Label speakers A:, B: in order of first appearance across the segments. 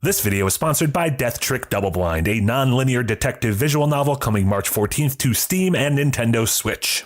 A: This video is sponsored by Death Trick Double Blind, a non-linear detective visual novel coming March 14th to Steam and Nintendo Switch.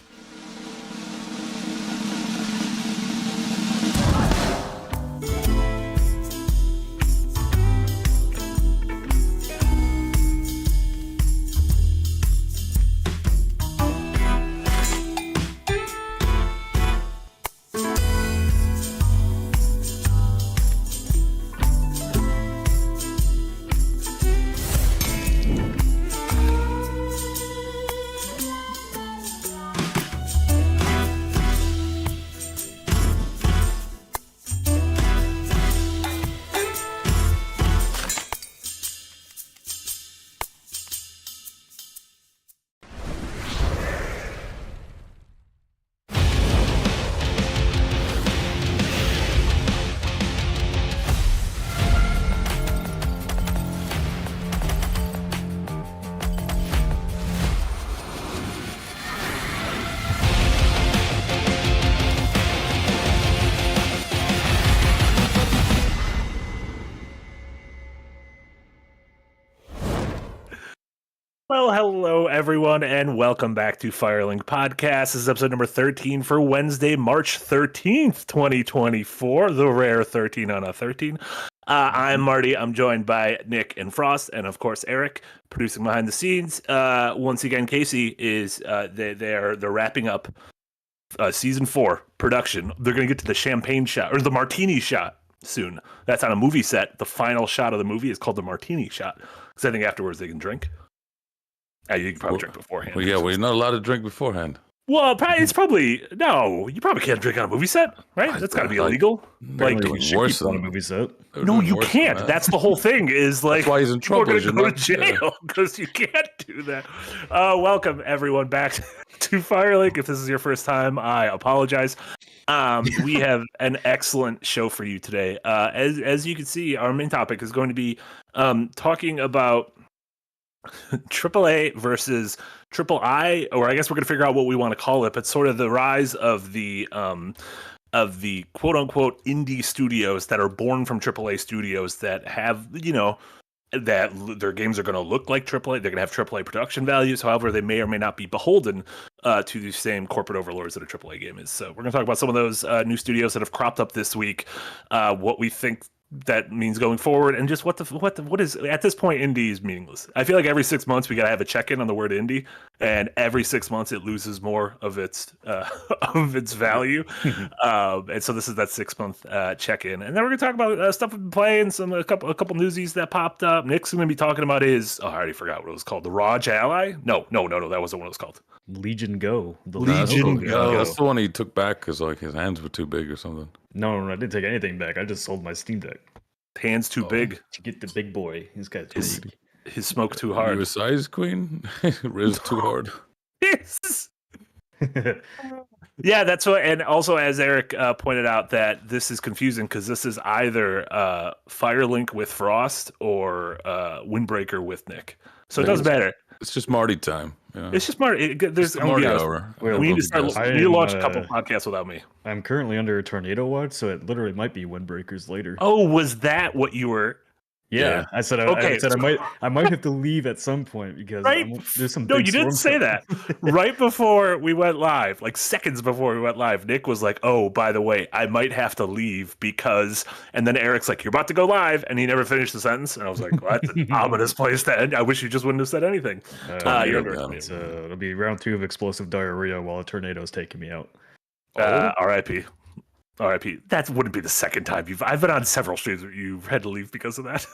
A: Well, hello everyone, and welcome back to Firelink Podcast. This is episode number 13 for Wednesday, March 13th, 2024, the rare 13 on a 13. I'm Marty. I'm joined by Nick and Frost, and of course Eric, producing behind the scenes. Once again, Casey is they're wrapping up season 4 production. They're going to get to the champagne shot or the martini shot soon. That's on a movie set. The final shot of the movie is called the martini shot because I think afterwards they can drink. You can probably drink beforehand.
B: Well, yeah, we're not allowed to drink beforehand.
A: Well, no. You probably can't drink on a movie set, right? That's got to be illegal.
C: Like worse on a movie set.
A: No, you can't. That's the whole thing. Is like
B: that's why he's in trouble.
A: You're going to go to jail because you can't do that. Welcome everyone back to Firelink. If this is your first time, I apologize. We have an excellent show for you today. As you can see, our main topic is going to be talking about AAA versus III, or I guess we're going to figure out what we want to call it, but sort of the rise of the quote unquote indie studios that are born from AAA studios that have, that their games are going to look like AAA. They're going to have AAA production values. However, they may or may not be beholden to the same corporate overlords that a AAA game is. So we're going to talk about some of those new studios that have cropped up this week, what we think that means going forward, and just what is at this point indie is meaningless. I feel like every 6 months we gotta have a check-in on the word indie, and every 6 months it loses more of its value. And so this is that 6 month check-in, and then we're gonna talk about stuff we've been playing, a couple newsies that popped up. Nick's gonna be talking about his I already forgot what it was called. The Raj Ally? No, that wasn't what it was called.
C: Legion Go.
A: Legion Go.
B: That's the one he took back because like his hands were too big or something.
C: No, I didn't take anything back. I just sold my Steam Deck.
A: Hands too big
C: to get the big boy. He's got
A: his smoke too hard.
B: You a size queen? Riz too hard.
A: Yeah, that's what. And also, as Eric pointed out, that this is confusing because this is either Firelink with Frost or Windbreaker with Nick. So it doesn't matter.
B: It's just Marty time. Yeah.
A: It's just Marty. There's
B: Marty hour.
A: We need to launch a couple podcasts without me.
C: I'm currently under a tornado watch, so it literally might be Windbreakers later.
A: Oh, was that what you were?
C: Yeah. I said I might have to leave at some point because there's some.
A: No, you didn't say that. Right before we went live, like seconds before we went live, Nick was like, "Oh, by the way, I might have to leave because." And then Eric's like, "You're about to go live," and he never finished the sentence. And I was like, well, "That's an ominous place to end." I wish you just wouldn't have said anything.
C: It'll be round 2 of explosive diarrhea while a tornado's taking me out.
A: R.I.P. That wouldn't be the second time I've been on several streams where you've had to leave because of that.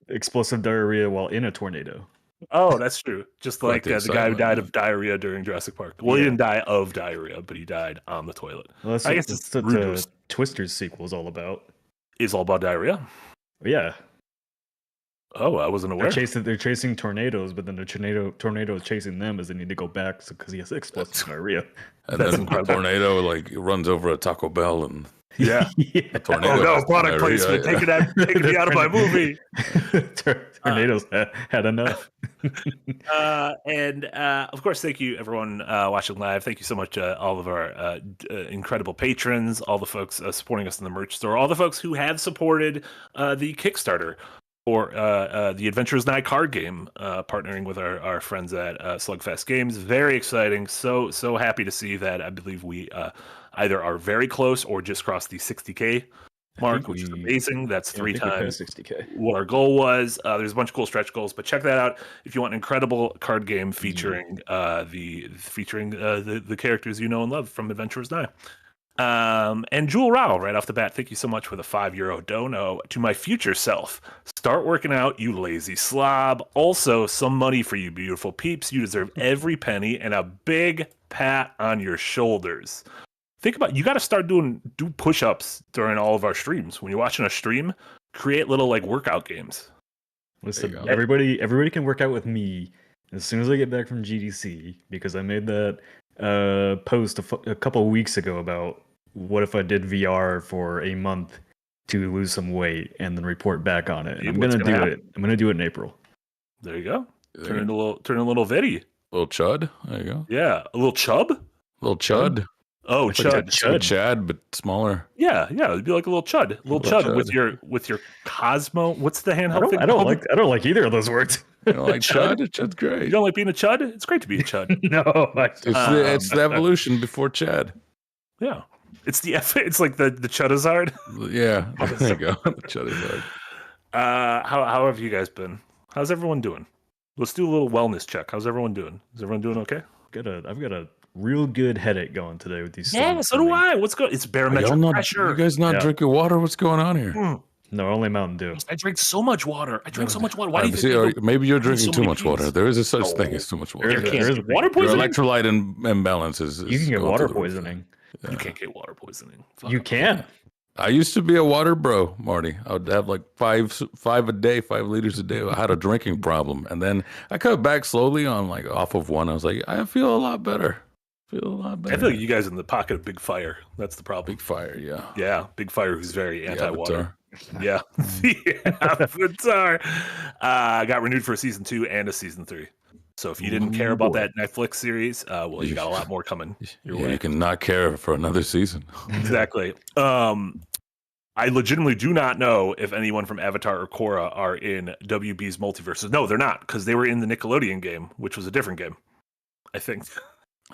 C: Explosive diarrhea while in a tornado.
A: Oh, that's true. Just like the guy who died of diarrhea during Jurassic Park. Well, he didn't die of diarrhea, but he died on the toilet.
C: Well, I guess that's what Twister's sequel is all about.
A: It's all about diarrhea?
C: Yeah.
A: Oh, I wasn't aware.
C: They're chasing tornadoes, but then the tornado is chasing them as they need to go back because he has explosive diarrhea.
B: And then the tornado runs over a Taco Bell and
A: yeah.
B: Oh no,
A: product placement. Taking me out of my movie.
C: Tornadoes had enough.
A: And of course, thank you everyone watching live. Thank you so much, all of our incredible patrons, all the folks supporting us in the merch store, all the folks who have supported the Kickstarter. for the Adventures Night card game, partnering with our friends at Slugfest Games. Very exciting. So happy to see that. I believe we either are very close or just crossed the 60K mark, which is amazing. That's 3 times
C: 60K.
A: what our goal was. There's a bunch of cool stretch goals, but check that out if you want an incredible card game featuring the characters you know and love from Adventurers Night. And Jewel Rao, right off the bat, thank you so much for the €5 dono. To my future self, start working out, you lazy slob. Also, some money for you beautiful peeps. You deserve every penny and a big pat on your shoulders. Think about, you got to start do push-ups during all of our streams. When you're watching a stream, create little like workout games.
C: Listen, everybody can work out with me as soon as I get back from GDC, because I made that post a couple of weeks ago about what if I did VR for a month to lose some weight and then report back on it. And I'm gonna do it. I'm gonna do it in April.
A: There you go. Turn a little viddy.
B: Little chud. There you go.
A: Yeah, a little chub.
B: Little chud.
A: Oh,
B: It's
A: chud.
B: like Chad, but smaller.
A: Yeah, it'd be like a little chud. A little chud with your Cosmo. What's the handheld thing?
C: I don't like either of those words.
B: You don't like chud? Chud's great.
A: You don't like being a chud? It's great to be a chud.
C: No,
B: It's the evolution before Chad.
A: Yeah. It's it's like the Chudazard.
B: Yeah, there you go. Chudazard.
A: How have you guys been? How's everyone doing? Let's do a little wellness check. How's everyone doing? Is everyone doing okay?
C: I've got a real good headache going today with these.
A: Yeah, so do I. What's good? It's barometric pressure.
B: You guys not drinking water? What's going on here?
C: No, only Mountain Dew.
A: I drink so much water. Why do you think
B: maybe you're drinking too much water. There is a such thing as too much water.
A: There's water poisoning.
B: Your electrolyte imbalance is
C: you can get water poisoning.
A: Yeah. You can't get water poisoning.
C: You can.
B: I used to be a water bro, Marty. I would have like 5 a day, 5 liters a day. I had a drinking problem, and then I cut back slowly on like off of one. I was like, I feel a lot better. I feel like
A: you guys are in the pocket of Big Fire. That's the problem.
B: Big Fire, yeah.
A: Yeah, Big Fire, who's very anti-water. Yeah,
B: the
A: Avatar got renewed for a season 2 and a season 3. So if you didn't care about that Netflix series, well, you got a lot more coming your way.
B: You can not care for another season.
A: Exactly. I legitimately do not know if anyone from Avatar or Korra are in WB's multiverses. No, they're not, because they were in the Nickelodeon game, which was a different game, I think.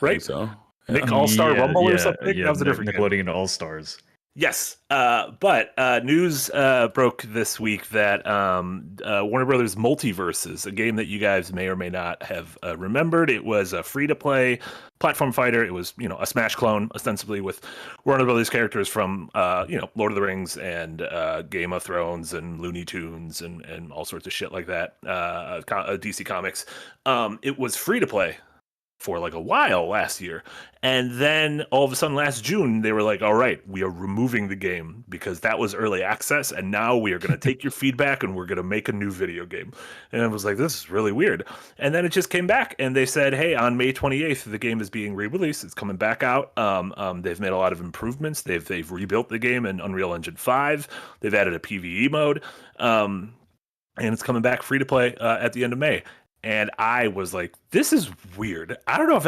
A: Right?
B: So
A: Nick All-Star Rumble or something?
C: Yeah,
A: that was a different
C: Nickelodeon All-Stars.
A: Yes, but news broke this week that Warner Brothers Multiverses, a game that you guys may or may not have remembered. It was a free-to-play platform fighter. It was, a Smash clone, ostensibly with Warner Brothers characters from, Lord of the Rings and Game of Thrones and Looney Tunes and all sorts of shit like that, DC Comics. It was free-to-play for like a while last year, and then all of a sudden last June they were like, all right, we are removing the game because that was early access, and now we are going to take your feedback and we're going to make a new video game. And I was like, this is really weird. And then it just came back and they said, hey, on May 28th the game is being re-released. It's coming back out. They've made a lot of improvements. They've rebuilt the game in Unreal Engine 5. They've added a PvE mode, and it's coming back free to play at the end of May. And I was like, this is weird. I don't know if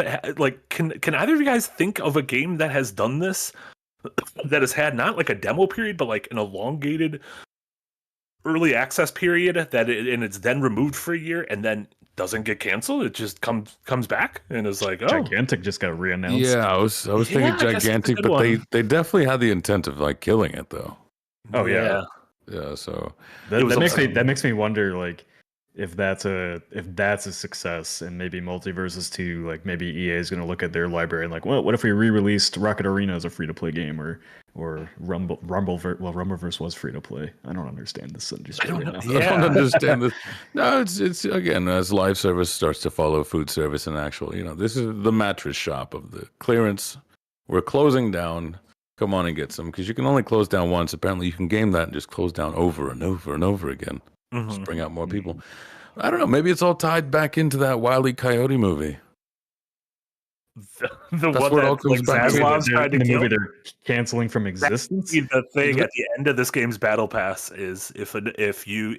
A: can either of you guys think of a game that has done this, that has had not like a demo period, but like an elongated early access period and it's then removed for a year and then doesn't get canceled. It just comes back and is like, oh,
C: Gigantic just got reannounced.
B: Yeah, I was thinking Gigantic, but they definitely had the intent of like killing it though.
C: Oh yeah.
B: Yeah, so
C: that makes me wonder, like, if that's a success, and maybe Multiverses 2, like maybe EA is going to look at their library and like, well, what if we re-released Rocket Arena as a free-to-play game, or Rumbleverse was free-to-play. I don't understand this industry right now.
B: I don't understand this. No, it's again, as live service starts to follow food service and actual, this is the mattress shop of the clearance. We're closing down. Come on and get some, because you can only close down once. Apparently you can game that and just close down over and over and over again. Just bring out more people. I don't know. Maybe it's all tied back into that Wile E. Coyote movie.
A: That's one that all comes back to.
C: The movie they're canceling from existence.
A: The thing at the end of this game's battle pass is if you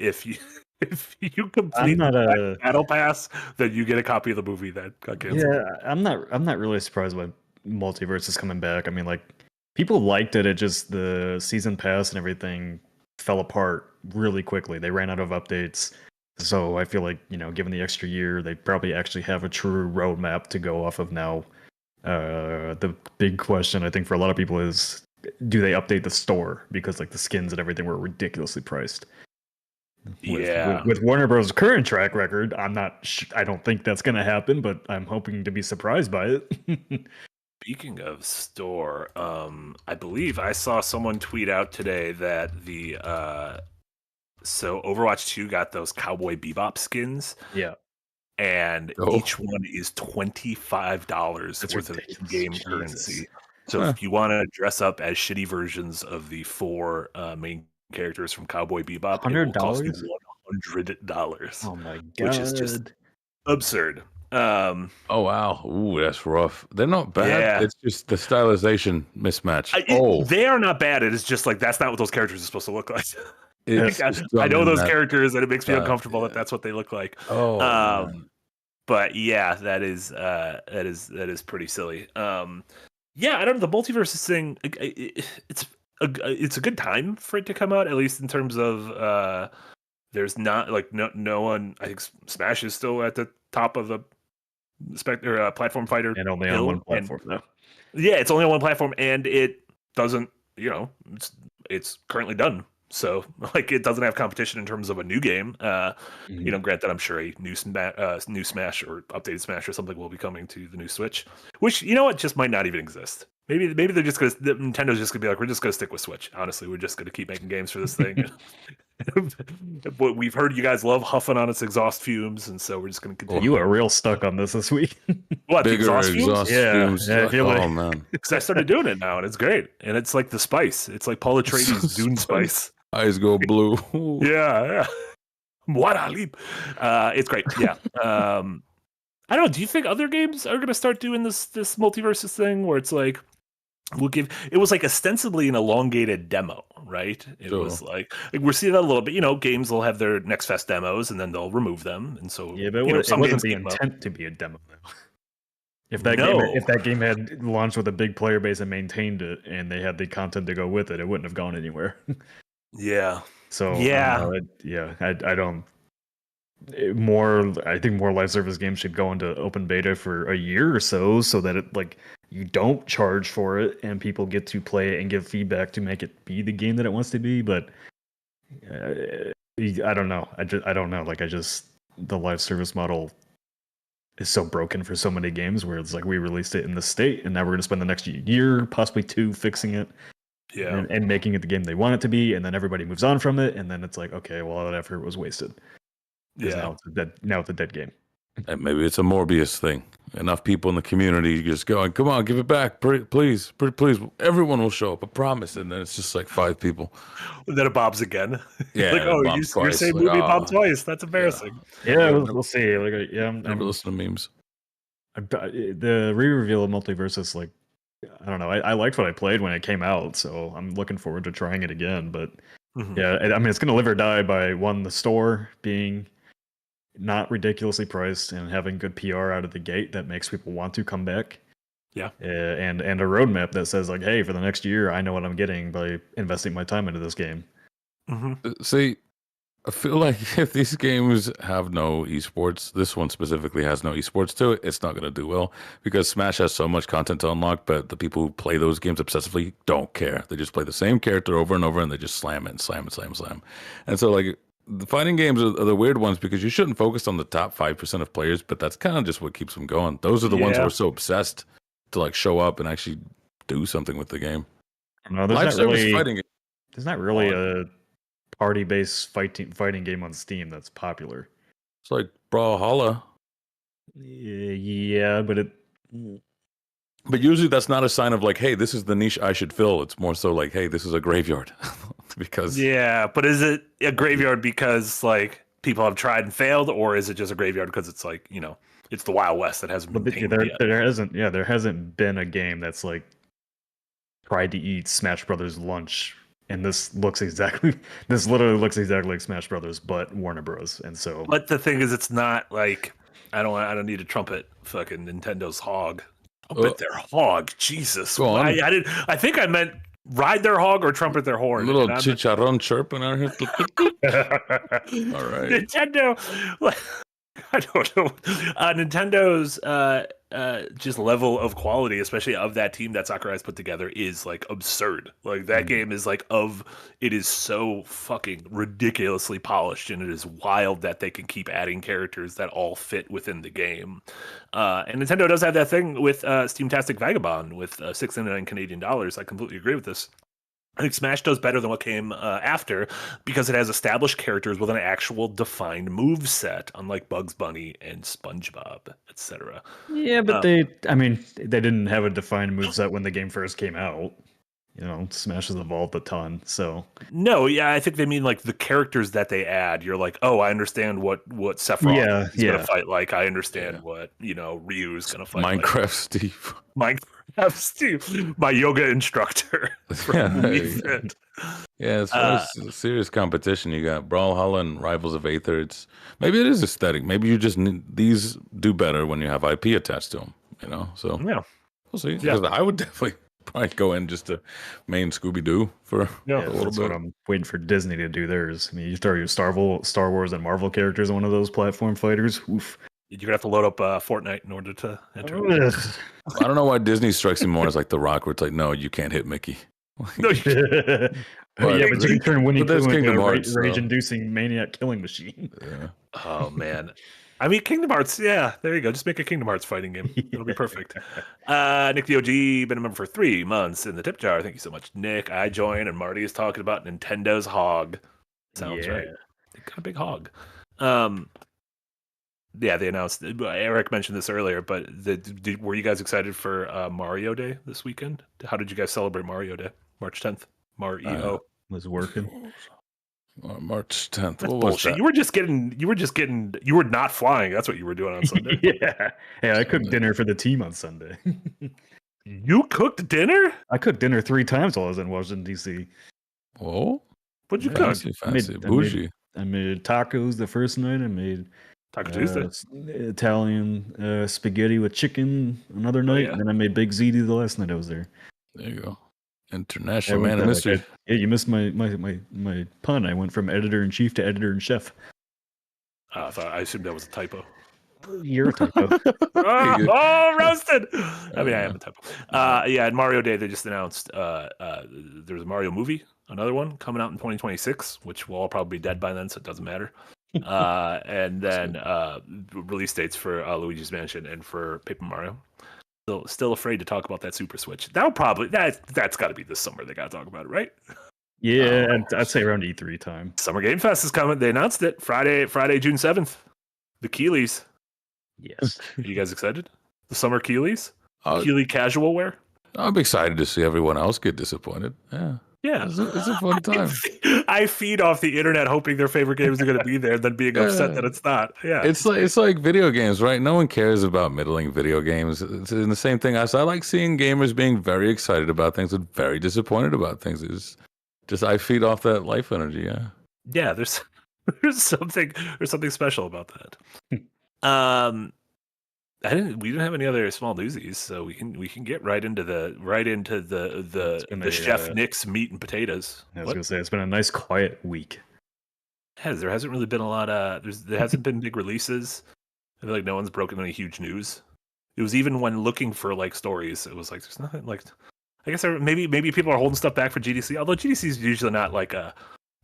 A: complete the battle pass, then you get a copy of the movie that got canceled.
C: Yeah, I'm not really surprised by Multiverse is coming back. I mean, like, people liked it. It just, the season pass and everything fell apart really quickly. They ran out of updates. So I feel like, given the extra year, they probably actually have a true roadmap to go off of now. The big question, I think, for a lot of people is, do they update the store? Because like the skins and everything were ridiculously priced. With Warner Bros. Current track record, I don't think that's going to happen, but I'm hoping to be surprised by it.
A: Speaking of store, I believe I saw someone tweet out today that so Overwatch 2 got those Cowboy Bebop skins.
C: Yeah.
A: And each one is $25 worth of in-game currency. So if you want to dress up as shitty versions of the 4 main characters from Cowboy Bebop, it will cost you $100.
C: Oh my god.
A: Which is just absurd.
B: Oh wow. Ooh, that's rough. They're not bad.
A: Yeah.
B: It's just the stylization mismatch.
A: They are not bad. It is just like that's not what those characters are supposed to look like. I know those characters, and it makes me uncomfortable that that's what they look like. But yeah, that is pretty silly. Yeah, I don't know, the multiverses thing. It's a good time for it to come out, at least in terms of there's not like no one. I think Smash is still at the top of the platform fighter,
C: and only on one platform though.
A: Yeah, it's only on one platform, and it doesn't. It's currently done. So, like, it doesn't have competition in terms of a new game. Granted, I'm sure a new Smash or updated Smash or something will be coming to the new Switch, which, just might not even exist. Maybe they're just going to, Nintendo's just going to be like, we're just going to stick with Switch. Honestly, we're just going to keep making games for this thing. We've heard you guys love huffing on its exhaust fumes, and so we're just going to continue.
C: You are real stuck on this week.
B: What, the exhaust fumes?
C: Yeah,
B: oh, man.
A: Because I started doing it now, and it's great. And it's like the spice. It's like Paul Atreides' Dune spice.
B: Eyes go blue.
A: Yeah. What a leap. It's great. Yeah. I don't know. Do you think other games are going to start doing this multiverses thing where it's like, it was like ostensibly an elongated demo, right? It was like we're seeing that a little bit. Games will have their Next Fest demos and then they'll remove them. And so,
C: yeah, but it wasn't the intent to be a demo, though. If that game had launched with a big player base and maintained it, and they had the content to go with it, it wouldn't have gone anywhere.
A: Yeah.
C: So I think more live service games should go into open beta for a year or so that it you don't charge for it and people get to play it and give feedback to make it be the game that it wants to be. But I don't know. I don't know. The live service model is so broken for so many games where it's like we released it in the state and now we're going to spend the next year, possibly 2, fixing it.
A: Yeah.
C: And making it the game they want it to be, and then everybody moves on from it, and then it's like, okay, well, all that effort was wasted.
A: Yeah.
C: Now it's a dead game.
B: And maybe it's a Morbius thing. Enough people in the community just going, come on, give it back, please. Everyone will show up, I promise. And then it's just like 5 people.
A: And then it bobs again.
B: Yeah.
A: You're saying movie bob twice. That's embarrassing.
C: Yeah, we'll see. I'm
B: never listen to memes.
C: The re-reveal of Multiversus, I don't know. I liked what I played when it came out, so I'm looking forward to trying it again. But yeah, I mean, it's going to live or die by the store being not ridiculously priced and having good PR out of the gate that makes people want to come back.
A: Yeah,
C: and a roadmap that says hey, for the next year, I know what I'm getting by investing my time into this game.
B: See, I feel like if these games have no esports, this one specifically has no esports to it, it's not going to do well because Smash has so much content to unlock, but the people who play those games obsessively don't care. They just play the same character over and over and they just slam it and slam. And so the fighting games are the weird ones because you shouldn't focus on the top 5% of players, but that's kind of just what keeps them going. Those are the ones who are so obsessed to show up and actually do something with the game.
C: No, there's not really a party-based fighting game on Steam that's popular.
B: It's like Brawlhalla.
C: Yeah, but
B: usually that's not a sign of hey, this is the niche I should fill. It's more so hey, this is a graveyard. Because
A: but is it a graveyard because people have tried and failed, or is it just a graveyard because it's it's the Wild West that hasn't been tamed yet?
C: There hasn't been a game that's tried to eat Smash Brothers lunch. And this literally looks exactly like Smash Brothers, but Warner Bros. And so,
A: but the thing is, it's not I don't need to trumpet fucking Nintendo's hog. I'll bet their hog. Jesus, I think I meant ride their hog or trumpet their
B: A
A: horn.
B: little chicharron chirping out here. All right.
A: Nintendo, I don't know. Nintendo's just level of quality, especially of that team that Sakurai's put together, is like absurd. Like that game is like it is so fucking ridiculously polished, and it is wild that they can keep adding characters that all fit within the game. And Nintendo does have that thing with Steamtastic Vagabond with $6.99 Canadian dollars. I completely agree with this. I think Smash does better than what came after because it has established characters with an actual defined move set, unlike Bugs Bunny and SpongeBob, etc.
C: Yeah, but they didn't have a defined moveset when the game first came out. You know, Smash has evolved a ton, so.
A: No, yeah, I think they mean like the characters that they add. You're like, oh, I understand what Sephiroth is going to fight like. I understand what, Ryu's going to fight
B: Minecraft
A: like.
B: Steve.
A: Minecraft Steve, my yoga instructor.
B: Yeah, as far as serious competition, you got Brawlhalla and Rivals of Aether. Maybe it is aesthetic. Maybe you just need, these do better when you have IP attached to them, So
A: yeah,
B: we'll see. Because I would definitely probably go in just to main Scooby-Doo for a little
C: that's
B: bit.
C: what I'm waiting for Disney to do theirs. I mean, you throw your Star Wars and Marvel characters on one of those platform fighters. Oof.
A: You're gonna have to load up Fortnite in order to enter.
B: I don't know why Disney strikes me more as like The Rock, where it's like, no, you can't hit Mickey.
A: No,
C: but you can turn Winnie Pooh into a
B: Hearts,
C: rage-inducing maniac killing machine.
B: Yeah.
A: Oh man. I mean, Kingdom Hearts, yeah, there you go. Just make a Kingdom Hearts fighting game. It'll be perfect. Nick the OG, been a member for 3 months in the tip jar. Thank you so much, Nick. I join, and Marty is talking about Nintendo's hog. Sounds right. They got a big hog. Yeah, they announced, Eric mentioned this earlier, but were you guys excited for Mario Day this weekend? How did you guys celebrate Mario Day? March 10th? Mario
C: was working.
B: March 10th.
A: That's
B: what
A: bullshit.
B: was that?
A: You were not flying. That's what you were doing on Sunday.
C: Yeah, I cooked dinner for the team on Sunday.
A: You cooked dinner?
C: I cooked dinner 3 times while I was in Washington, D.C.
B: Whoa.
A: What'd you cook?
B: Fancy. Bougie.
C: I made tacos the first night. I made
A: Taco Tuesday.
C: Italian spaghetti with chicken another night. And then I made Big Ziti the last night I was there.
B: There you go. International man of mystery.
C: You missed my pun. I went from editor-in-chief to editor-in-chef.
A: I assumed that was a typo.
C: You're a typo.
A: Roasted! I mean, I am a typo. And Mario Day, they just announced there's a Mario movie, another one, coming out in 2026, which will all probably be dead by then, so it doesn't matter. And then release dates for Luigi's Mansion and for Paper Mario. Still afraid to talk about that Super Switch. That's got to be this summer. They got to talk about it, right?
C: Yeah, I'd say around E3 time.
A: Summer Game Fest is coming. They announced it Friday, June 7th. The Keeleys.
C: Yes.
A: Are you guys excited? The summer Keeleys? Keeley casual wear?
B: I'm excited to see everyone else get disappointed. Yeah, it's a fun time.
A: I feed off the internet hoping their favorite games are going to be there, then being upset that it's not. Yeah,
B: it's like video games, right? No one cares about middling video games. It's in the same thing. I like seeing gamers being very excited about things and very disappointed about things. It's just I feed off that life energy.
A: Yeah. There's something special about that. We didn't have any other small newsies, so we can get right into the Chef Nick's meat and potatoes.
C: I was gonna say it's been a nice quiet week.
A: There hasn't really been a lot of there hasn't been big releases. I feel like no one's broken any huge news. It was even when looking for like stories, it was like there's nothing like. I guess maybe people are holding stuff back for GDC. Although GDC is usually not like a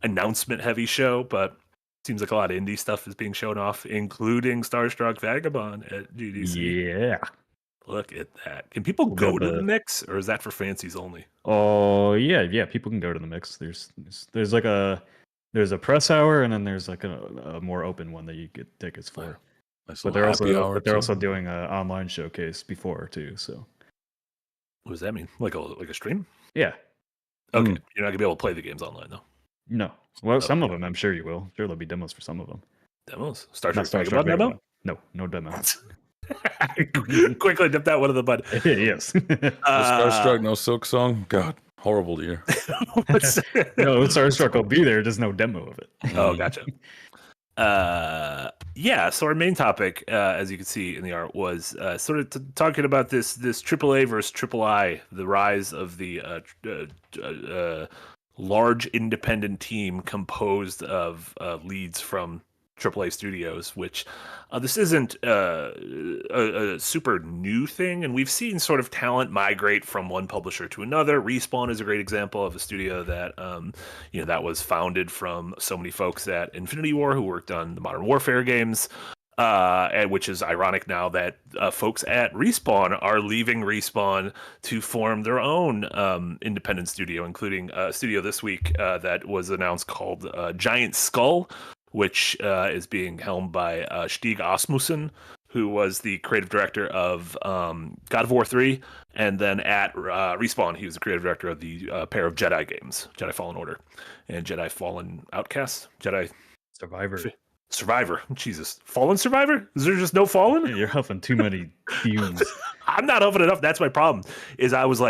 A: announcement heavy show, but. Seems like a lot of indie stuff is being shown off, including Starstruck Vagabond at GDC.
C: Yeah.
A: Look at that. Can people go to the mix, or is that for fancies only?
C: Oh, yeah. People can go to the mix. There's like a press hour, and then there's like a more open one that you get tickets for. But they're also doing an online showcase before too. So.
A: What does that mean? Like a stream?
C: Yeah.
A: Okay. You're not gonna be able to play the games online though.
C: No. Well, some of them, I'm sure you will. Sure, there'll be demos for some of them.
A: Demos? Starstruck demo?
C: No demo.
A: Quickly dip that one in the bud.
C: Yes.
B: Starstruck, no Silk Song? God, horrible year.
C: No, Starstruck will be there, just no demo of it.
A: Oh, gotcha. Yeah, so our main topic, as you can see in the art, was sort of talking about this AAA versus III, the rise of the large independent team composed of leads from AAA studios. Which this isn't a super new thing, and we've seen sort of talent migrate from one publisher to another. Respawn is a great example of a studio that that was founded from so many folks at Infinity War who worked on the Modern Warfare games. And which is ironic now that folks at Respawn are leaving Respawn to form their own independent studio, including a studio this week that was announced called Giant Skull, which is being helmed by Stig Asmussen, who was the creative director of God of War 3, and then at Respawn, he was the creative director of the pair of Jedi games, Jedi Fallen Order and Jedi Fallen Outcast, Jedi Survivor. Jesus. Fallen Survivor? Is there just no Fallen?
C: Yeah, you're huffing too many fumes.
A: I'm not huffing enough. That's my problem. Is I was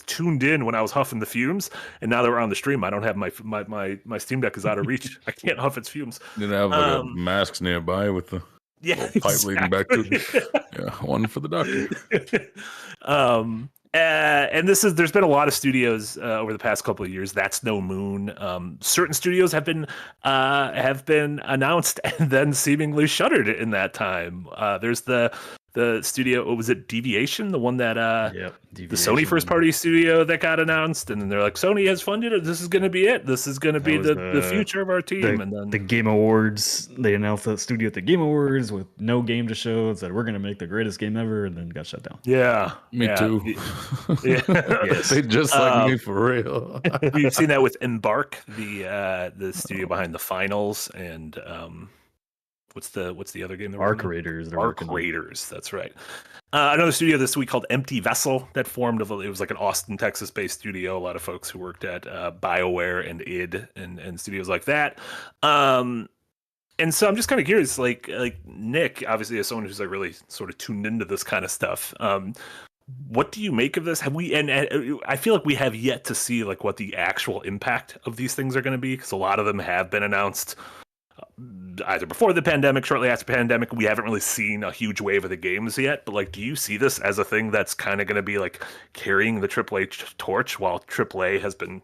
A: tuned in when I was huffing the fumes, and now that we're on the stream, I don't have my Steam Deck is out of reach. I can't huff its fumes.
B: Didn't have like masks nearby with the pipe leading back to one for the doctor.
A: And there's been a lot of studios over the past couple of years. That's No Moon. Certain studios have been announced and then seemingly shuttered in that time. There's the studio. What was it? Deviation, the one that the Sony first party studio that got announced, and then they're like, Sony has funded it. This is going to be it. This is going to be the future of our team. And then
C: the Game Awards, they announced the studio at the Game Awards with no game to show. Said we're going to make the greatest game ever, and then got shut down.
A: Yeah,
B: me too.
A: Yeah,
B: yes. They just like me for real.
A: We've seen that with Embark, the studio behind the Finals, and what's the other game?
C: Arc Raiders.
A: Arc Raiders. That's right. Another studio this week called Empty Vessel that formed. It was like an Austin, Texas-based studio. A lot of folks who worked at BioWare and id and studios like that. And so I'm just kind of curious, like Nick, obviously as someone who's like really sort of tuned into this kind of stuff. What do you make of this? Have we? And I feel like we have yet to see like what the actual impact of these things are going to be, because a lot of them have been announced either before the pandemic, shortly after the pandemic. We haven't really seen a huge wave of the games yet, but like, do you see this as a thing that's kind of going to be like carrying the AAA torch, while AAA has been,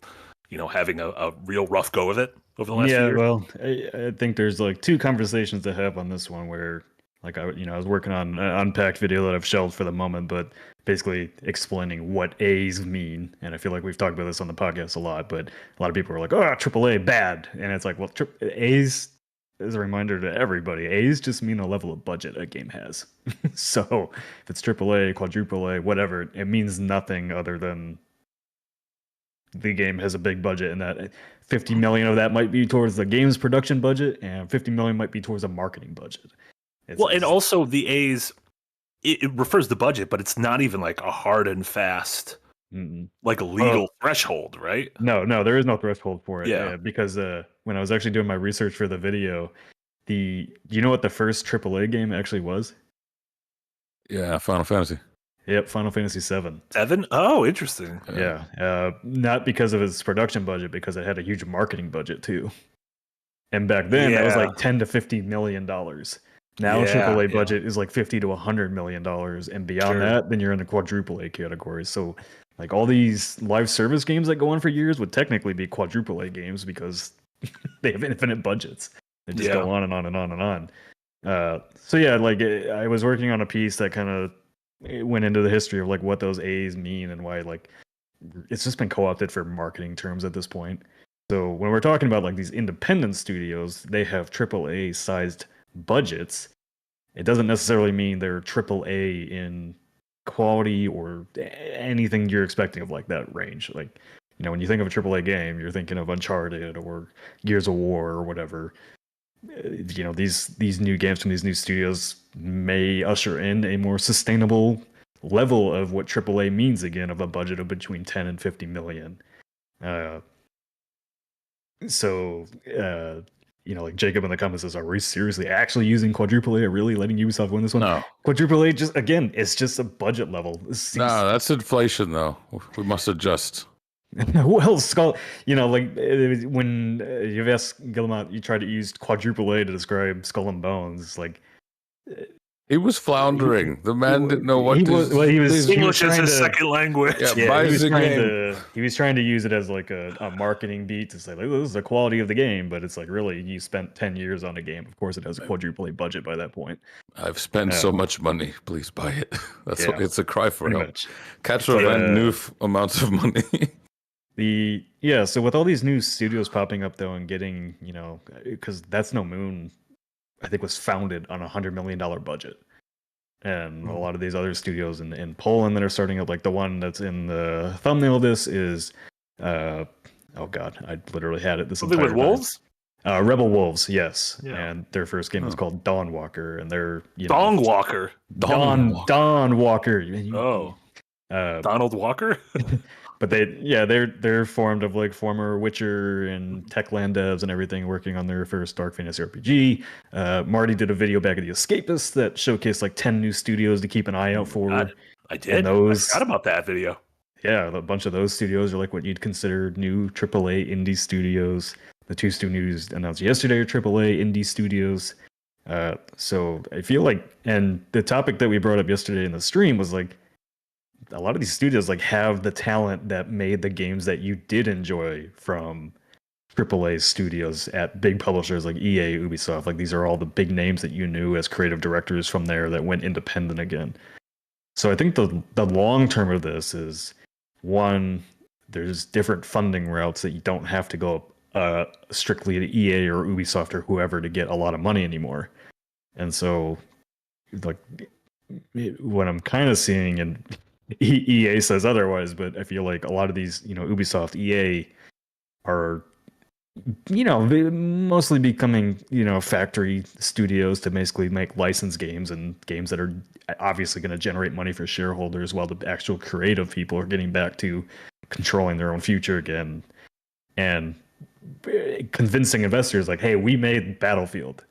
A: having a real rough go of it over the last few years?
C: Well, I think there's like two conversations to have on this one, where like I was working on an Unpacked video that I've shelved for the moment, but basically explaining what A's mean. And I feel like we've talked about this on the podcast a lot, but a lot of people are like, oh, AAA bad. And it's like, well, A's, as a reminder to everybody, A's just mean a level of budget a game has. So if it's AAA, quadruple A, whatever, it means nothing other than the game has a big budget, and that 50 million of that might be towards the game's production budget, and 50 million might be towards a marketing budget.
A: And also the A's, it refers to budget, but it's not even like a hard and fast, like a legal threshold, right?
C: No, there is no threshold for it. Yeah, because when I was actually doing my research for the video, do you know what the first AAA game actually was?
B: Yeah, Final Fantasy.
C: Yep, Final Fantasy 7.
A: 7? Oh, interesting.
C: Yeah, not because of its production budget, because it had a huge marketing budget too. And back then, that was like $10 to $50 million. Now AAA budget is like $50 to $100 million, and beyond that, then you're in the quadruple A category. So, like, all these live service games that go on for years would technically be quadruple A games because they have infinite budgets. They just go on and on and on and on. So yeah, like I was working on a piece that kind of went into the history of like what those A's mean and why like it's just been co-opted for marketing terms at this point. So when we're talking about like these independent studios, they have AAA sized budgets. It doesn't necessarily mean they're AAA in quality or anything you're expecting of like that range. Like, when you think of a AAA game, you're thinking of Uncharted or Gears of War or whatever. These new games from these new studios may usher in a more sustainable level of what AAA means again, of a budget of between 10 and 50 million. Like Jacob in the comments says, are we seriously actually using quadruple A? Are really letting Ubisoft win this one?
B: No.
C: Quadruple A, it's just a budget level.
B: No, that's inflation though. We must adjust.
C: Well, Skull, like when you've asked Guillemot, you tried to use quadruple A to describe Skull and Bones. Like
B: He was floundering. The man didn't know what
C: he was. Well, he was
A: English is
C: trying
A: his
C: to.
A: second language.
B: Yeah,
C: Yeah,
B: buys
C: he was
B: the
C: trying
B: game.
C: to. He was trying to use it as like a marketing beat to say, like, this is the quality of the game. But it's like, really, you spent 10 years on a game. Of course, it has a quadruple A budget by that point.
B: I've spent so much money. Please buy it. That's what,
C: Yeah,
B: it's a cry for
C: pretty
B: help.
C: much.
B: Catra
C: But,
B: Van Noof amounts of money.
C: So with all these new studios popping up though, and getting because That's No Moon, I think was founded on $100 million budget. And a lot of these other studios in Poland that are starting up, like the one that's in the thumbnail of this is, oh god, I literally had it this
A: Something
C: entire
A: with wolves?
C: Rebel Wolves, yes.
A: Yeah.
C: And their first game was called Dawn Walker, and they're
A: Dong Walker.
C: Dawn Walker.
A: Oh. Donald Walker?
C: But they're formed of like former Witcher and Techland devs and everything working on their first Dark Fantasy RPG. Marty did a video back at The Escapists that showcased like 10 new studios to keep an eye out for.
A: I did. I forgot about that video.
C: Yeah, a bunch of those studios are like what you'd consider new AAA indie studios. The two studios announced yesterday are AAA indie studios. So I feel like, and the topic that we brought up yesterday in the stream was like, a lot of these studios like have the talent that made the games that you did enjoy from AAA studios at big publishers like EA, Ubisoft. Like these are all the big names that you knew as creative directors from there that went independent again. So I think the long term of this is, one, there's different funding routes that you don't have to go strictly to EA or Ubisoft or whoever to get a lot of money anymore. And so like what I'm kind of seeing, and EA says otherwise, but I feel like a lot of these, Ubisoft, EA are, mostly becoming, factory studios to basically make licensed games and games that are obviously going to generate money for shareholders, while the actual creative people are getting back to controlling their own future again and convincing investors like, hey, we made Battlefield,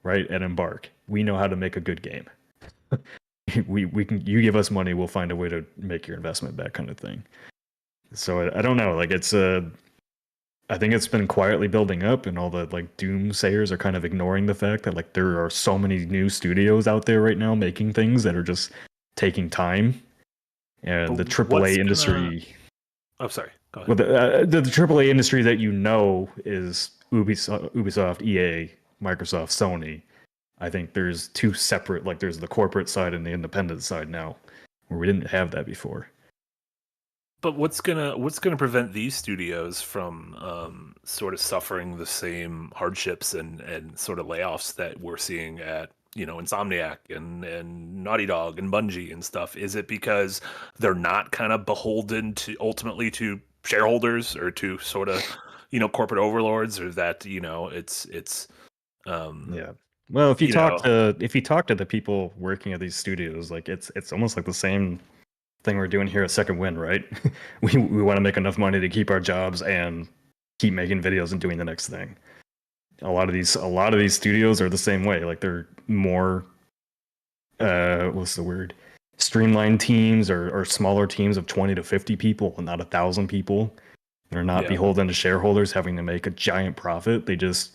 C: right? And Embark. We know how to make a good game. we can, you give us money, we'll find a way to make your investment back, kind of thing. So I don't know, like I think it's been quietly building up, and all the like doomsayers are kind of ignoring the fact that like there are so many new studios out there right now making things that are just taking time. And the AAA industry.
A: Oh, sorry. Go ahead.
C: Well, the AAA industry that is Ubisoft, EA, Microsoft, Sony. I think there's two separate, like there's the corporate side and the independent side now, where we didn't have that before.
A: But what's gonna prevent these studios from sort of suffering the same hardships and sort of layoffs that we're seeing at Insomniac and Naughty Dog and Bungie and stuff? Is it because they're not kind of beholden to ultimately to shareholders or to sort of corporate overlords, or that it's
C: yeah. Well, if you talk to the people working at these studios, like it's almost like the same thing we're doing here at Second Wind, right? we want to make enough money to keep our jobs and keep making videos and doing the next thing. A lot of these studios are the same way. Like they're more what's the word? Streamlined teams or smaller teams of 20 to 50 people, and not 1,000 people. They're not beholden to shareholders having to make a giant profit. They just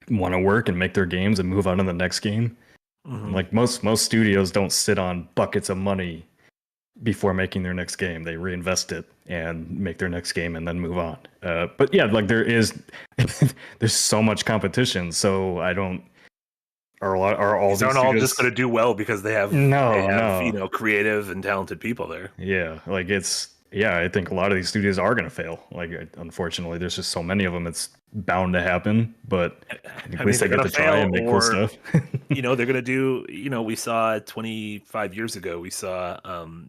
C: want to work and make their games and move on to the next game. Mm-hmm. Like most studios don't sit on buckets of money before making their next game. They reinvest it and make their next game and then move on. But yeah, like there's so much competition. So I don't. Are all these
A: aren't all just going to do well because they have creative and talented people there?
C: Yeah, like I think a lot of these studios are going to fail. Like, unfortunately, there's just so many of them. It's bound to happen, but at least they get to try and make cool stuff.
A: They're going to do, we saw 25 years ago, we saw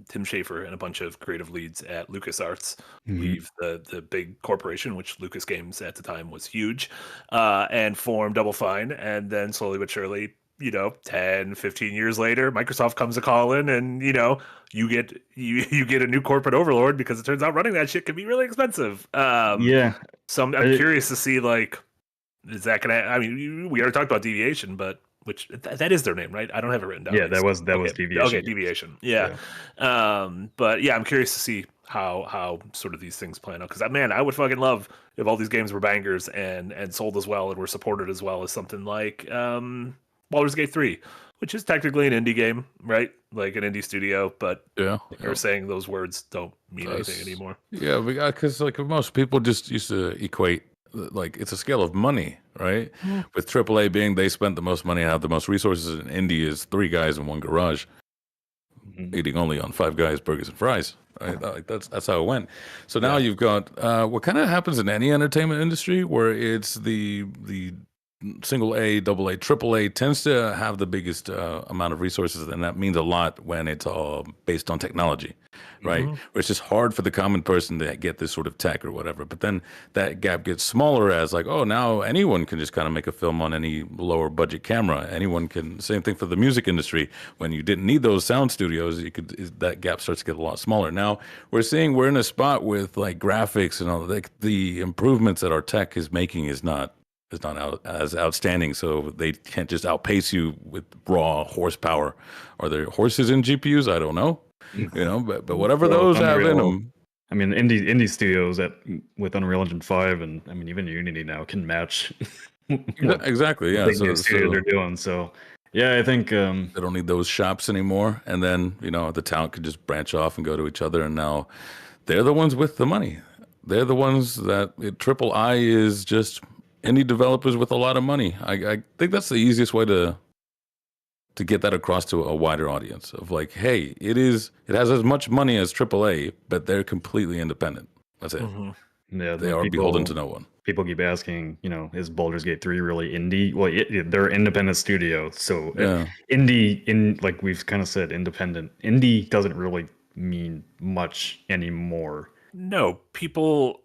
A: Tim Schafer and a bunch of creative leads at LucasArts leave the big corporation, which Lucas Games at the time was huge, and form Double Fine. And then slowly but surely, 10, 15 years later, Microsoft comes a call in, and you get a new corporate overlord, because it turns out running that shit can be really expensive. So I'm curious to see, like, is that gonna? I mean, we already talked about Deviation, but which that is their name, right? I don't have it written down.
C: Yeah, that was Deviation.
A: Okay, Deviation. Yeah. But yeah, I'm curious to see how sort of these things plan out. Because man, I would fucking love if all these games were bangers and sold as well and were supported as well as something like Baldur's Gate 3, which is technically an indie game, right? Like an indie studio, but you're saying those words don't mean anything anymore.
B: Yeah, because like most people just used to equate, like it's a scale of money, right? With AAA being they spent the most money and have the most resources, and indie is 3 guys in one garage eating only on 5 guys burgers and fries. Right? Like that's how it went. So now you've got what kind of happens in any entertainment industry where it's the single A, double A, triple A tends to have the biggest amount of resources, and that means a lot when it's all based on technology, right? Where it's just hard for the common person to get this sort of tech or whatever. But then that gap gets smaller as like, oh, now anyone can just kind of make a film on any lower budget camera. Anyone can. Same thing for the music industry. When you didn't need those sound studios, that gap starts to get a lot smaller. Now we're in a spot with like graphics and all like the improvements that our tech is making is not as outstanding, so they can't just outpace you with raw horsepower. Are there horses in GPUs? I don't know, but whatever those have in them.
C: I mean, indie studios with Unreal Engine 5 and I mean even Unity now can match.
B: Exactly, yeah.
C: So they're doing so. Yeah, I think
B: they don't need those shops anymore, and then the talent could just branch off and go to each other, and now they're the ones with the money. They're the ones that Triple I is just indie developers with a lot of money. I think that's the easiest way to get that across to a wider audience of like, hey, it has as much money as AAA, but they're completely independent. That's it.
C: Yeah,
B: they are beholden to no one.
C: People keep asking, is Baldur's Gate 3 really indie? Well, they're independent studio, so indie, like we've kind of said, independent. Indie doesn't really mean much anymore.
A: No, people.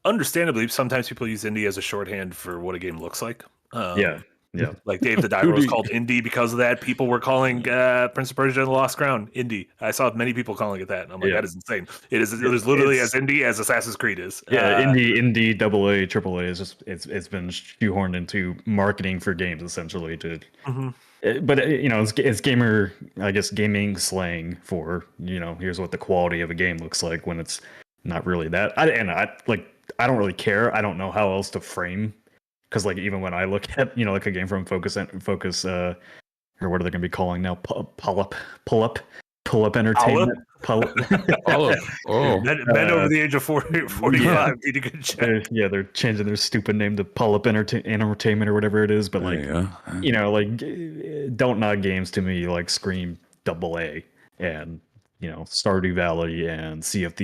A: Understandably, sometimes people use indie as a shorthand for what a game looks like.
C: Yeah.
A: Like Dave the Diver was called indie because of that. People were calling Prince of Persia and the Lost Crown indie. I saw many people calling it that, and I'm like, that is insane. It is literally as indie as Assassin's Creed is.
C: Indie, double A, triple A is just it's been shoehorned into marketing for games essentially to. But it's gamer, I guess, gaming slang for here's what the quality of a game looks like when it's not really that. I don't really care. I don't know how else to frame, because like even when I look at like a game from Focus or what are they going to be calling now? Pull up entertainment.
A: Men over the age of 45 need a good check.
C: They're changing their stupid name to Pull Up Entertainment or whatever it is. But like don't knock games to me like Scream double A and Stardew Valley and Sea of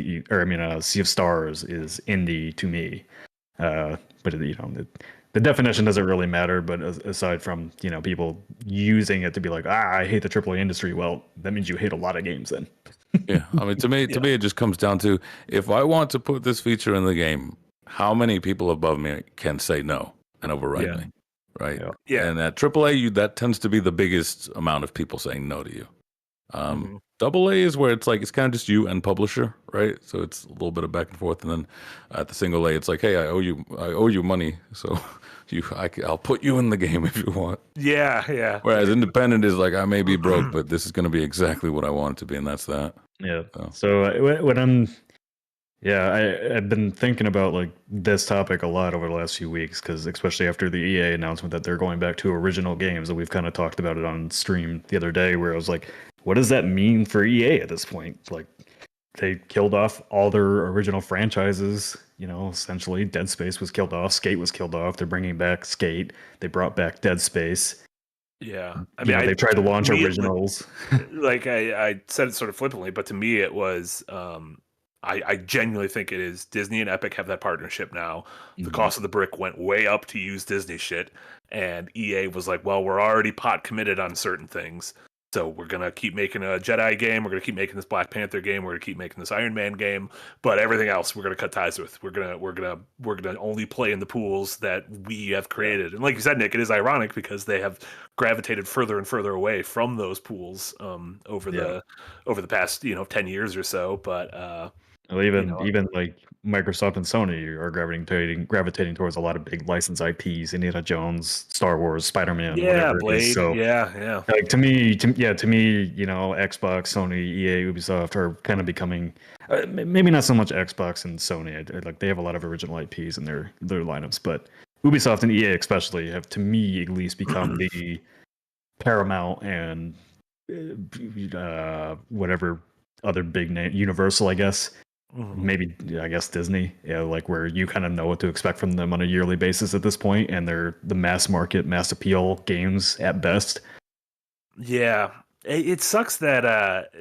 C: Stars is indie to me. But the definition doesn't really matter. But aside from people using it to be like, I hate the AAA industry. Well, that means you hate a lot of games then.
B: Yeah, I mean, to me, it just comes down to if I want to put this feature in the game, how many people above me can say no and override me, right?
A: Yeah.
B: And at AAA, that tends to be the biggest amount of people saying no to you. Double A is where it's like it's kind of just you and publisher, right? So it's a little bit of back and forth, and then at the single A, it's like, hey, I owe you money, so I'll put you in the game if you want.
A: Yeah.
B: Whereas independent is like, I may be broke, but this is going to be exactly what I want it to be, and that's that.
C: Yeah. So I've been thinking about like this topic a lot over the last few weeks, because especially after the EA announcement that they're going back to original games, and we've kind of talked about it on stream the other day, where I was like, what does that mean for EA at this point? Like, they killed off all their original franchises. Essentially, Dead Space was killed off. Skate was killed off. They're bringing back Skate. They brought back Dead Space.
A: Yeah, I mean,
C: they tried to launch originals.
A: Like I said it sort of flippantly, but to me, it was. I genuinely think it is Disney and Epic have that partnership now. The cost of the brick went way up to use Disney shit, and EA was like, "Well, we're already pot committed on certain things." So we're gonna keep making a Jedi game. We're gonna keep making this Black Panther game. We're gonna keep making this Iron Man game. But everything else, we're gonna cut ties with. We're gonna only play in the pools that we have created. And like you said, Nick, it is ironic because they have gravitated further and further away from those pools over the past 10 years or so. But
C: Well, even like Microsoft and Sony are gravitating towards a lot of big licensed IPs, Indiana Jones, Star Wars, Spider-Man,
A: Yeah,
C: whatever it is.
A: Blade.
C: So
A: Yeah.
C: like to me, Xbox, Sony, EA, Ubisoft are kind of becoming maybe not so much Xbox and Sony. Like they have a lot of original IPs in their lineups, but Ubisoft and EA especially have, to me at least, become the Paramount and whatever other big name, Universal, I guess. Maybe I guess Disney, like where you kind of know what to expect from them on a yearly basis at this point, and they're the mass market, mass appeal games at best.
A: Yeah, it sucks that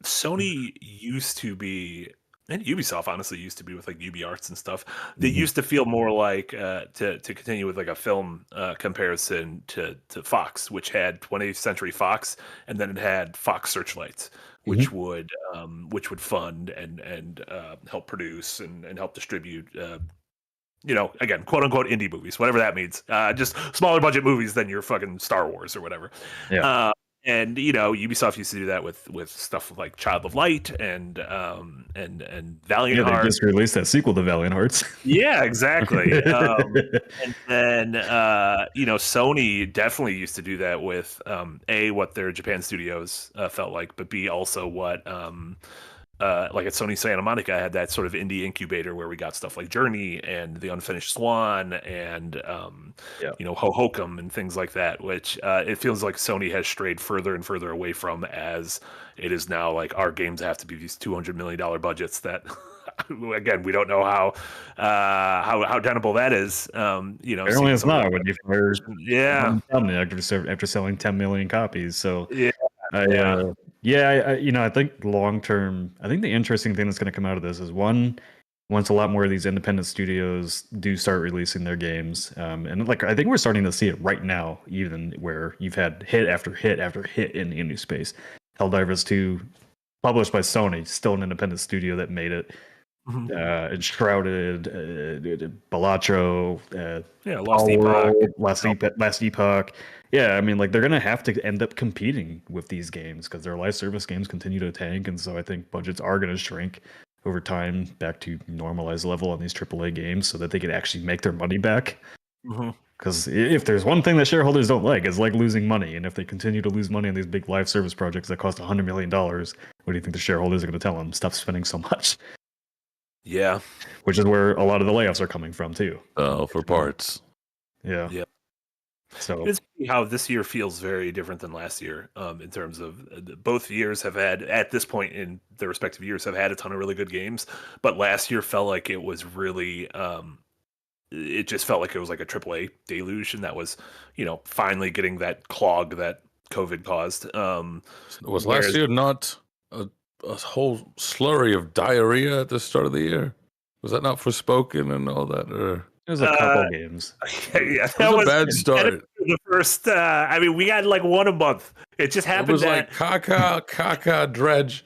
A: Sony used to be, and Ubisoft honestly used to be with like UB Arts and stuff. They used to feel more like to continue with like a film comparison to Fox, which had 20th Century Fox, and then it had Fox Searchlights, which would fund and help produce and help distribute. Again, quote unquote indie movies, whatever that means. Just smaller budget movies than your fucking Star Wars or whatever.
C: Yeah.
A: And Ubisoft used to do that with stuff like Child of Light and Valiant
C: They
A: Hearts.
C: just released that sequel to Valiant Hearts.
A: Yeah, exactly. And then Sony definitely used to do that with A, what their Japan studios felt like, but B, also what like at Sony Santa Monica had that sort of indie incubator where we got stuff like Journey and The Unfinished Swan and Hohokum and things like that, which it feels like Sony has strayed further and further away from, as it is now like our games have to be these $200 million budgets that again, we don't know how tenable that is.
C: Apparently it's not when you fire after selling 10 million copies. So I think long term, I think the interesting thing that's going to come out of this is once a lot more of these independent studios do start releasing their games, and like I think we're starting to see it right now, even where you've had hit after hit after hit in the indie space. Helldivers 2, published by Sony, still an independent studio that made it. Enshrouded, Balatro, Last Epoch. Yeah, I mean, like they're gonna have to end up competing with these games because their live service games continue to tank, and so I think budgets are gonna shrink over time back to normalized level on these AAA games, so that they can actually make their money back. Because if there's one thing that shareholders don't like, it's like losing money, and if they continue to lose money on these big live service projects that cost $100 million, what do you think the shareholders are going to tell them? Stop spending so much.
A: Yeah,
C: which is where a lot of the layoffs are coming from too.
B: For parts.
C: Yeah.
A: So it's how this year feels very different than last year. In terms of both years have had, at this point in their respective years, have had a ton of really good games. But last year felt like it was really, it just felt like it was like a AAA deluge, and that was, finally getting that clog that COVID caused.
B: Was last year not a whole slurry of diarrhea at the start of the year? Was that not Forspoken and all that? Or
C: it was a couple games.
A: Yeah,
B: that was a bad start.
A: The first, we had like one a month. It just happened.
B: It was like caca, dredge.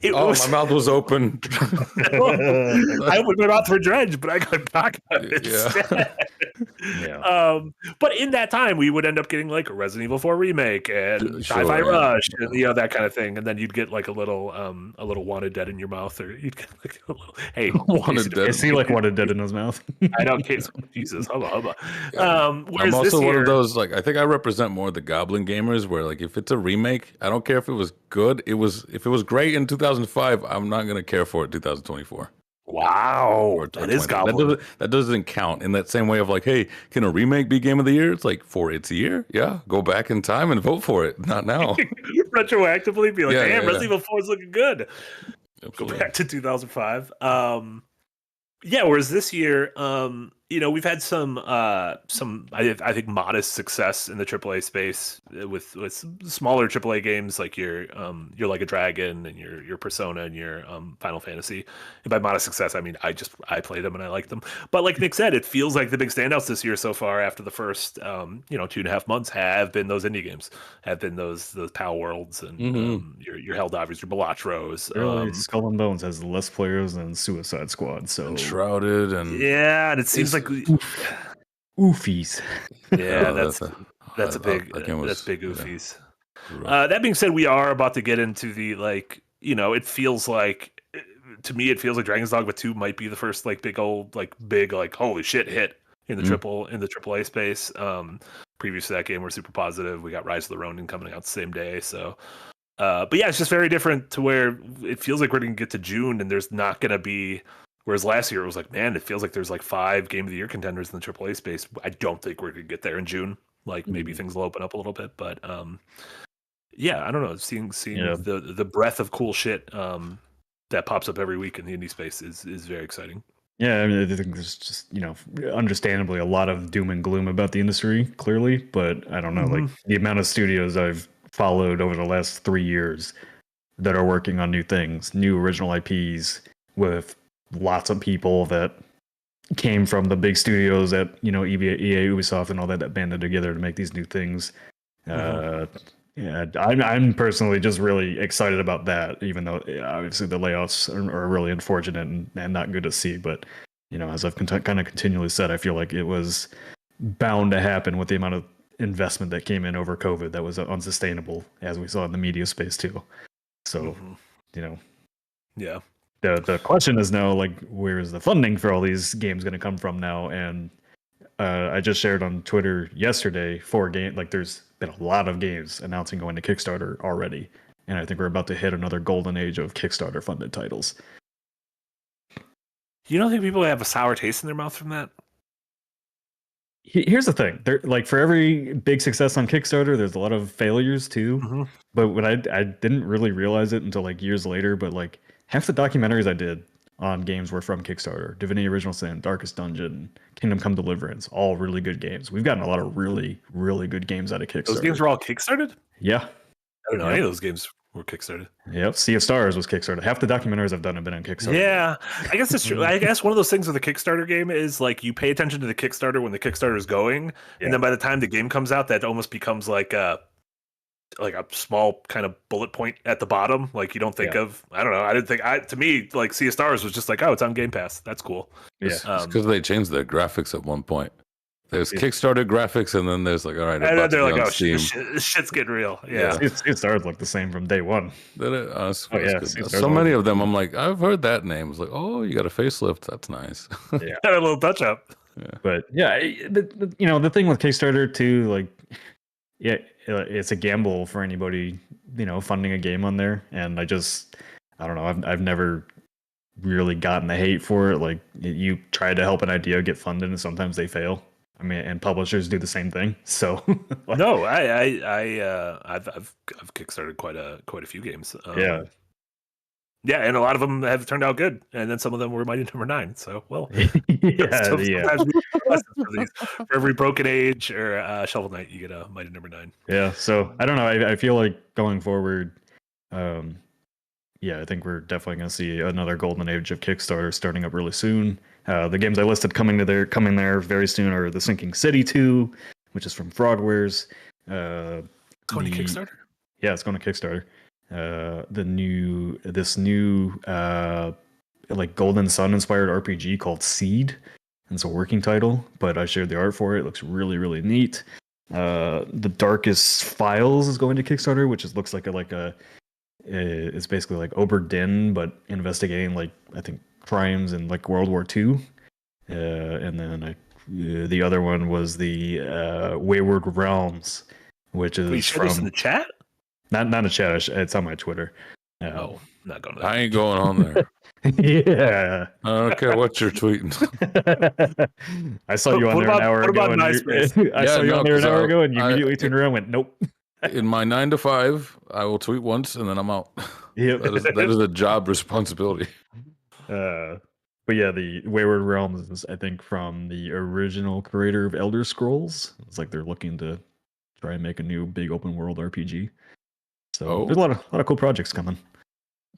B: My mouth was open.
A: I opened my mouth for dredge, but I got caca instead. But in that time, we would end up getting like a Resident Evil 4 remake and Sci-Fi Rush, and that kind of thing, and then you'd get like a little Wanted Dead in your mouth, or you'd get like a little
C: Wanted Dead. I see like Wanted Dead in his mouth.
A: I know, Jesus, hubba.
B: I'm also one of those, like, I think I represent more the Goblin gamers, where like if it's a remake, I don't care if it was good. If it was great in 2005, I'm not gonna care for it in 2024.
A: Wow, that is Goblin.
B: That doesn't count in that same way of like, hey, can a remake be Game of the Year? It's like for its year, yeah. Go back in time and vote for it. Not now.
A: Retroactively, be like, damn, Resident Evil 4 is looking good.
B: Absolutely.
A: Go back to 2005. Whereas this year, we've had some I think modest success in the AAA space with smaller AAA games like your Like a Dragon and your Persona and your Final Fantasy. And by modest success, I mean I played them and I like them. But like Nick said, it feels like the big standouts this year so far after the first 2.5 months have been those indie games, have been those Pal Worlds and your Helldivers, your Balatros.
C: Skull and Bones has less players than Suicide Squad, so
B: Enshrouded and
A: and it seems like
C: oofies.
A: Yeah, that's big oofies. That being said, we are about to get into the it feels like to me, it feels like Dragon's Dogma 2 might be the first like big holy shit hit in the triple A space. Previous to that game, we're super positive. We got Rise of the Ronin coming out the same day, so. But yeah, it's just very different to where it feels like we're going to get to June and there's not going to be. Whereas last year it was like, man, it feels like there's like 5 Game of the Year contenders in the AAA space. I don't think we're going to get there in June. Like maybe things will open up a little bit, but yeah, I don't know. Seeing the breadth of cool shit that pops up every week in the indie space is very exciting.
C: Yeah, I mean, I think there's just, understandably a lot of doom and gloom about the industry, clearly, but I don't know, like the amount of studios I've followed over the last 3 years that are working on new things, new original IPs with lots of people that came from the big studios at, EA, Ubisoft, and all that banded together to make these new things. Yeah, I'm personally just really excited about that, even though obviously the layoffs are really unfortunate and not good to see. But as I've kind of continually said, I feel like it was bound to happen with the amount of investment that came in over COVID that was unsustainable, as we saw in the media space too. So,
A: yeah.
C: The question is now, like, where is the funding for all these games going to come from now? And I just shared on Twitter yesterday 4 games. Like, there's been a lot of games announcing going to Kickstarter already, and I think we're about to hit another golden age of Kickstarter funded titles.
A: You don't think people have a sour taste in their mouth from that?
C: Here's the thing: like, for every big success on Kickstarter, there's a lot of failures too. But when I didn't really realize it until like years later, but like half the documentaries I did on games were from Kickstarter. Divinity Original Sin, Darkest Dungeon, Kingdom Come Deliverance, all really good games. We've gotten a lot of really, really good games out of Kickstarter.
A: Those games were all Kickstarted?
C: Yeah.
A: I don't know any of those games were Kickstarted.
C: Yep. Sea of Stars was Kickstarted. Half the documentaries I've done have been on Kickstarter.
A: Yeah, I guess it's true. I guess one of those things with a Kickstarter game is like you pay attention to the Kickstarter when the Kickstarter is going, and then by the time the game comes out, that almost becomes like a small kind of bullet point at the bottom. Like you don't think of, I don't know. I didn't think to me, like Sea of Stars was just like, oh, it's on Game Pass. That's cool.
C: Yeah.
B: It's because they changed their graphics at one point. There's Kickstarter graphics, and then there's like, all right,
A: and then they're like, oh,
B: Steam.
A: shit's getting real. Yeah.
C: It started like the same from day one.
B: So many of them, I'm like, I've heard that name. It's like, oh, you got a facelift. That's nice.
C: Yeah.
A: Got a little touch up.
B: Yeah.
C: But yeah, the thing with Kickstarter too, like, yeah, it's a gamble for anybody, funding a game on there. And I don't know. I've never really gotten the hate for it. Like, you try to help an idea get funded, and sometimes they fail. I mean, and publishers do the same thing. So
A: no, I've kickstarted quite a few games. Yeah, and a lot of them have turned out good, and then some of them were Mighty Number 9. So, well, for every Broken Age or Shovel Knight, you get a Mighty Number 9.
C: Yeah, so I don't know. I feel like going forward, I think we're definitely going to see another golden age of Kickstarter starting up really soon. The games I listed coming there very soon are The Sinking City 2, which is from Frogwares.
A: Going to Kickstarter?
C: Yeah, it's going to Kickstarter. This new like Golden Sun inspired RPG called Seed. And it's a working title, but I shared the art for it. It looks really, really neat. The Darkest Files is going to Kickstarter, which looks like it's basically like Obra Dinn, but investigating, like, I think, crimes in like World War II. And then the other one was the Wayward Realms, which is
A: you shared this in the chat?
C: Not in the chat. It's on my Twitter.
A: I'm not going to that.
B: I ain't going on there.
C: Yeah.
B: I don't care what you're tweeting.
C: I saw you on there an hour ago. I saw you on there an hour ago, and you immediately turned around and went, nope.
B: In my 9 to 5, I will tweet once, and then I'm out.
C: Yep.
B: That is a job responsibility.
C: But yeah, the Wayward Realms is, I think, from the original creator of Elder Scrolls. It's like they're looking to try and make a new big open world RPG. So there's a lot of cool projects coming.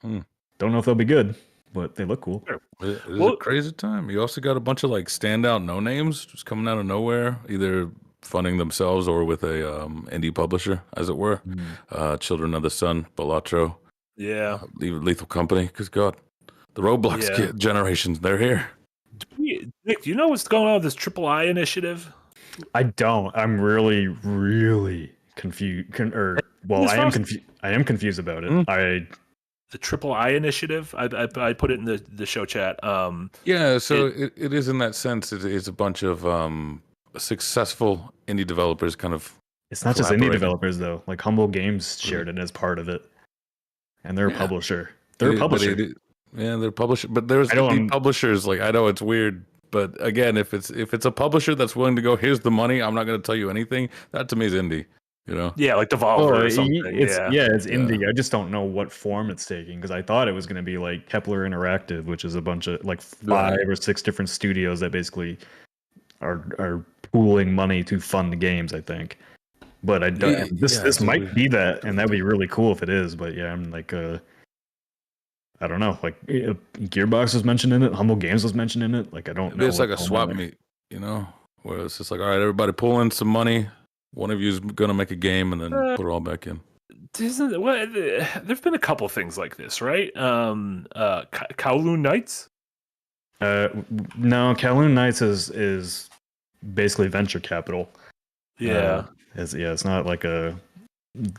C: Don't know if they'll be good, but they look cool.
B: It is a crazy time. You also got a bunch of like standout no names just coming out of nowhere, either funding themselves or with a indie publisher, as it were. Children of the Sun, Balatro, Lethal Company. Because God, the Roblox generations, they're here.
A: Nick, do you know what's going on with this III initiative?
C: I don't. I'm really, really confused. I am confused about it.
A: Triple I initiative. I put it in the show chat.
B: Yeah, so it is in that sense. It's a bunch of successful indie developers kind of.
C: It's not just indie developers though. Like Humble Games shared it as part of it, and they're a publisher. They're a publisher.
B: They're publisher. But there's indie publishers. Like I know it's weird, but again, if it's a publisher that's willing to go, here's the money. I'm not going to tell you anything. That to me is indie. You know?
A: Yeah, like Devolver or something.
C: It's indie. I just don't know what form it's taking because I thought it was going to be like Kepler Interactive, which is a bunch of like 5 or 6 different studios that basically are pooling money to fund the games. I think, but I don't. This might be that, and that'd be really cool if it is. But yeah, I'm like, I don't know. Like Gearbox was mentioned in it, Humble Games was mentioned in it. Like I don't know.
B: It's like a swap meet, you know, where it's just like, all right, everybody pull in some money. One of you is going to make a game and then put it all back in.
A: There's been a couple things like this, right? Kowloon Knights?
C: No, Kowloon Knights is basically venture capital.
A: Yeah.
C: It's not like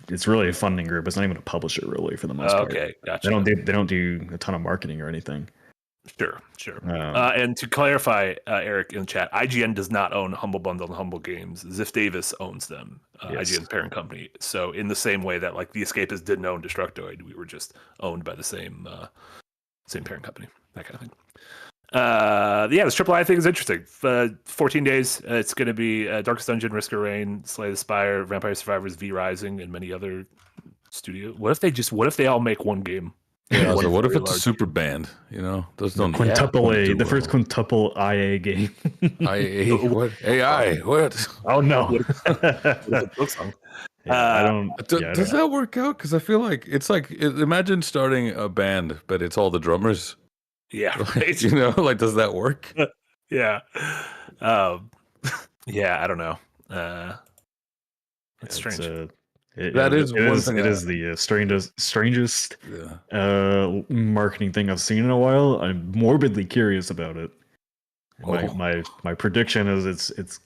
C: it's really a funding group. It's not even a publisher really for the most part.
A: Okay, gotcha.
C: They don't do a ton of marketing or anything.
A: Sure. And to clarify, Eric in the chat, IGN does not own Humble Bundle and Humble Games. Ziff Davis owns them, IGN's parent company. So in the same way that like the Escapists didn't own Destructoid, we were just owned by the same parent company, that kind of thing. This Triple I thing is interesting. 14 days. It's going to be Darkest Dungeon, Risk of Rain, Slay the Spire, Vampire Survivors, V Rising, and many other studios. What if they all make one game?
B: Yeah, so what if it's a super band? You know, those don't
C: quintuple A, the first quintuple IA game.
B: IA, what? AI, what?
C: Oh no! I don't.
B: Does that work out? Because I feel like it's like imagine starting a band, but it's all the drummers.
A: Yeah, right.
B: You know, like does that work?
A: Yeah, I don't know. It's strange.
C: It is the strangest marketing thing I've seen in a while. I'm morbidly curious about it. My prediction is it's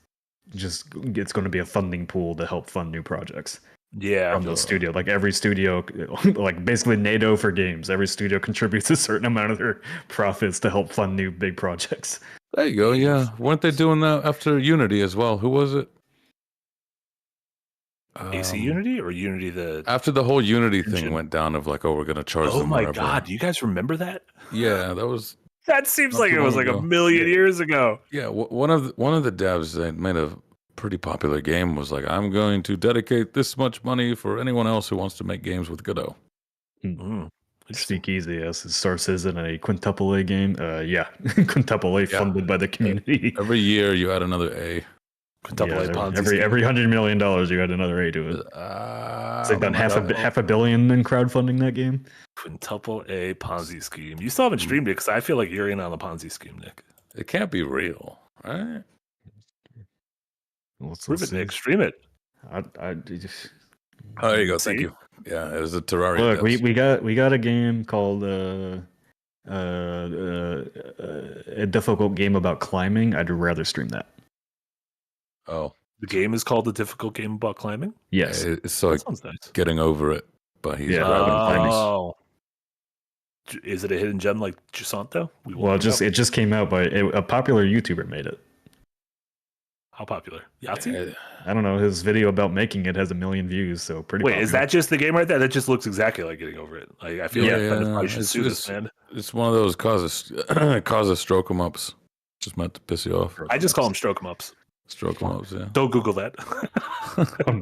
C: going to be a funding pool to help fund new projects.
A: Yeah,
C: from the studio. Like every studio, like basically NATO for games. Every studio contributes a certain amount of their profits to help fund new big projects.
B: There you go. Yeah, weren't they doing that after Unity as well? Who was it?
A: AC Unity or Unity
B: after the whole Unity thing went down of like, we're going to charge them.
A: Oh my God, do you guys remember that?
B: Yeah,
A: that seems like it was like a million years ago.
B: Yeah, one of the devs that made a pretty popular game was like, I'm going to dedicate this much money for anyone else who wants to make games with Godot.
C: Speakeasy, yes. It starts as in a quintuple A game. Quintuple A funded by the community.
B: Every year you add another A.
A: Quintuple A Ponzi
C: every $100 million you add another A to it. It's like done half a billion in crowdfunding that game.
A: Quintuple A Ponzi scheme. You still haven't streamed it because I feel like you're in on the Ponzi scheme, Nick.
B: It can't be real, right?
A: Prove it, Nick. Stream it.
B: There you go. Thank you. Yeah, it was a Terraria.
C: Look, we got a game called a difficult game about climbing. I'd rather stream that.
B: Oh,
A: the game is called A Difficult Game About Climbing?
C: Yes.
B: It's like
A: nice.
B: Getting over it, but he's
A: Is it a hidden gem like Gisanto?
C: Well, it just came out by a popular YouTuber made it.
A: How popular? Yahtzee?
C: I don't know. His video about making it has 1 million views, so pretty popular.
A: Is that just the game right there? That just looks exactly like Getting Over It. Like I feel I should sue this man.
B: It's one of those causes stroke 'em ups. Just meant to piss you off.
A: I just call them stroke 'em ups.
B: Stroke 'em ups, yeah.
A: Don't Google that. Don't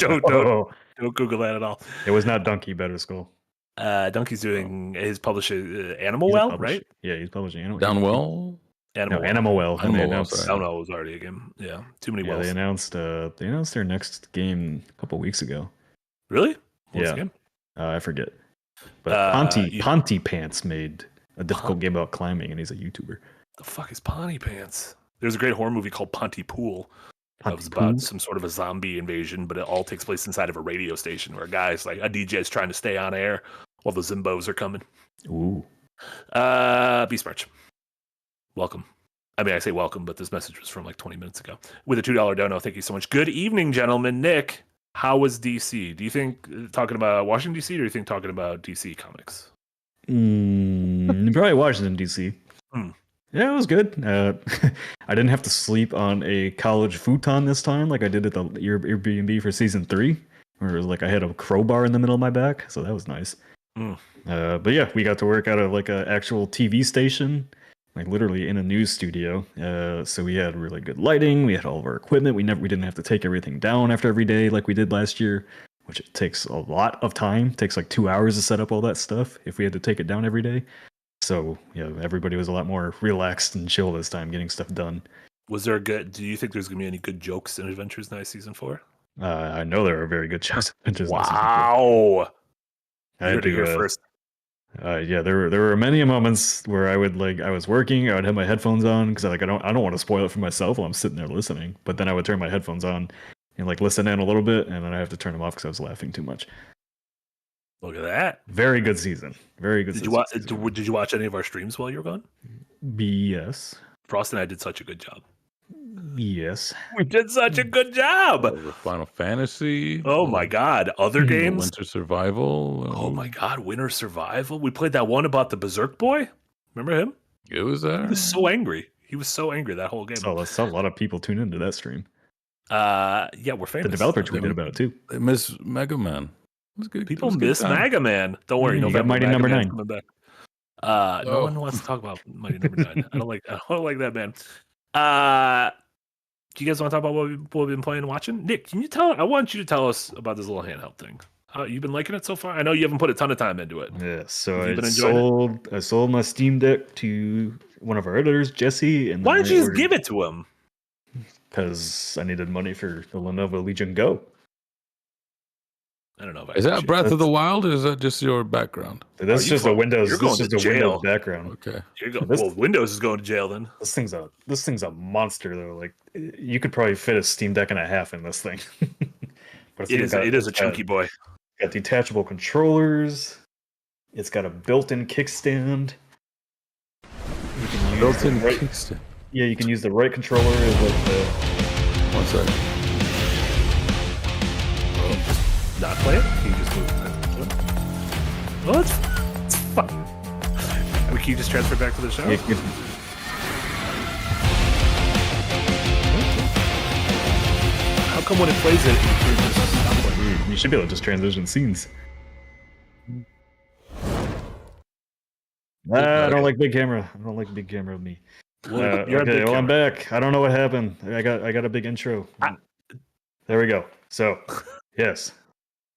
A: Google that at all.
C: It was not Donkey Better Skull.
A: Donkey's doing his publishing Animal Well, right?
C: Yeah, he's publishing Animal
B: Downwell.
C: Animal Well.
A: Downwell was already a game. Yeah, too many wells.
C: They announced their next game a couple weeks ago.
A: Really?
C: What's the game? I forget. But Ponty Pants made a difficult game about climbing, and he's a YouTuber.
A: The fuck is Ponty Pants? There's a great horror movie called Pontypool. It was about some sort of a zombie invasion, but it all takes place inside of a radio station where a DJ is trying to stay on air while the Zimbos are coming.
C: Ooh.
A: Beast March. Welcome. I mean, I say welcome, but this message was from like 20 minutes ago. With a $2 dono, thank you so much. Good evening, gentlemen. Nick, how was DC? Do you think talking about Washington, DC, or do you think talking about DC comics?
C: Probably Washington D.C.
A: Hmm.
C: Yeah, it was good. I didn't have to sleep on a college futon this time, like I did at the Airbnb for season 3, where it was like I had a crowbar in the middle of my back, so that was nice.
A: Hmm.
C: But yeah, we got to work out of like an actual TV station, like literally in a news studio. So we had really good lighting. We had all of our equipment. We didn't have to take everything down after every day like we did last year, which it takes a lot of time. It takes like 2 hours to set up all that stuff if we had to take it down every day. So yeah, everybody was a lot more relaxed and chill this time, getting stuff done.
A: Was there a good? Do you think there's gonna be any good jokes in Adventures Night season 4?
C: I know there are very good shows.
A: Wow!
C: I
A: You
C: had
A: heard it here
C: to,
A: first.
C: yeah, there were many moments where I was working, I would have my headphones on because I don't want to spoil it for myself while I'm sitting there listening. But then I would turn my headphones on and like listen in a little bit, and then I have to turn them off because I was laughing too much.
A: Look at that.
C: Very good season. Very good.
A: Did you watch any of our streams while you were gone?
C: Yes.
A: Frost and I did such a good job.
C: Yes.
A: We did such a good job.
B: Over Final Fantasy.
A: Oh my God! Other games.
B: Winter Survival.
A: Oh my God! Winter Survival. We played that one about the Berserk boy. Remember him?
B: It was there.
A: He was so angry. He was so angry that whole game.
C: So I saw a lot of people tune into that stream.
A: Yeah, we're famous.
C: The developer tweeted about it too.
B: They miss Mega Man. It was good.
A: People
B: It was a good
A: miss
B: time.
A: Mega Man. Don't worry,
C: You got Mighty
A: Mega
C: Number
A: Man's
C: 9.
A: coming back. No one wants to talk about Mighty Number 9. I don't like that man. Do you guys want to talk about what we've been playing and watching? Nick, can you tell? I want you to tell us about this little handheld thing. You've been liking it so far? I know you haven't put a ton of time into it.
C: Yeah, so
A: Have you been
C: I sold my Steam Deck to one of our editors, Jesse. And
A: Why don't you just give it to him?
C: Because I needed money for the Lenovo Legion Go.
A: I don't know.
B: Is that Breath of the Wild, or is that just your background?
C: That's just a Windows.
A: You're going
C: This is
A: to
C: just a Windows
A: jail.
C: background.
B: Okay.
A: Well, Windows is going to jail then.
C: This thing's a monster though. Like you could probably fit a Steam Deck and a half in this thing. But
A: It is a chunky boy.
C: Got detachable controllers. It's got a built-in kickstand. You can use
B: Built-in
C: the right,
B: kickstand.
C: Yeah, you can use the right controller as like the.
B: One second.
A: Not play it? Can you just move it? Well, it's fine. Can you just transfer back to the show?
C: You
A: How come when it plays it, you just stop playing?
C: You should be able to just transition scenes. I don't like big camera. I don't like big camera with me.
A: Well, you're a
C: Okay,
A: big
C: well, I'm
A: camera.
C: back. I don't know what happened. I got a big intro. There we go. So, yes,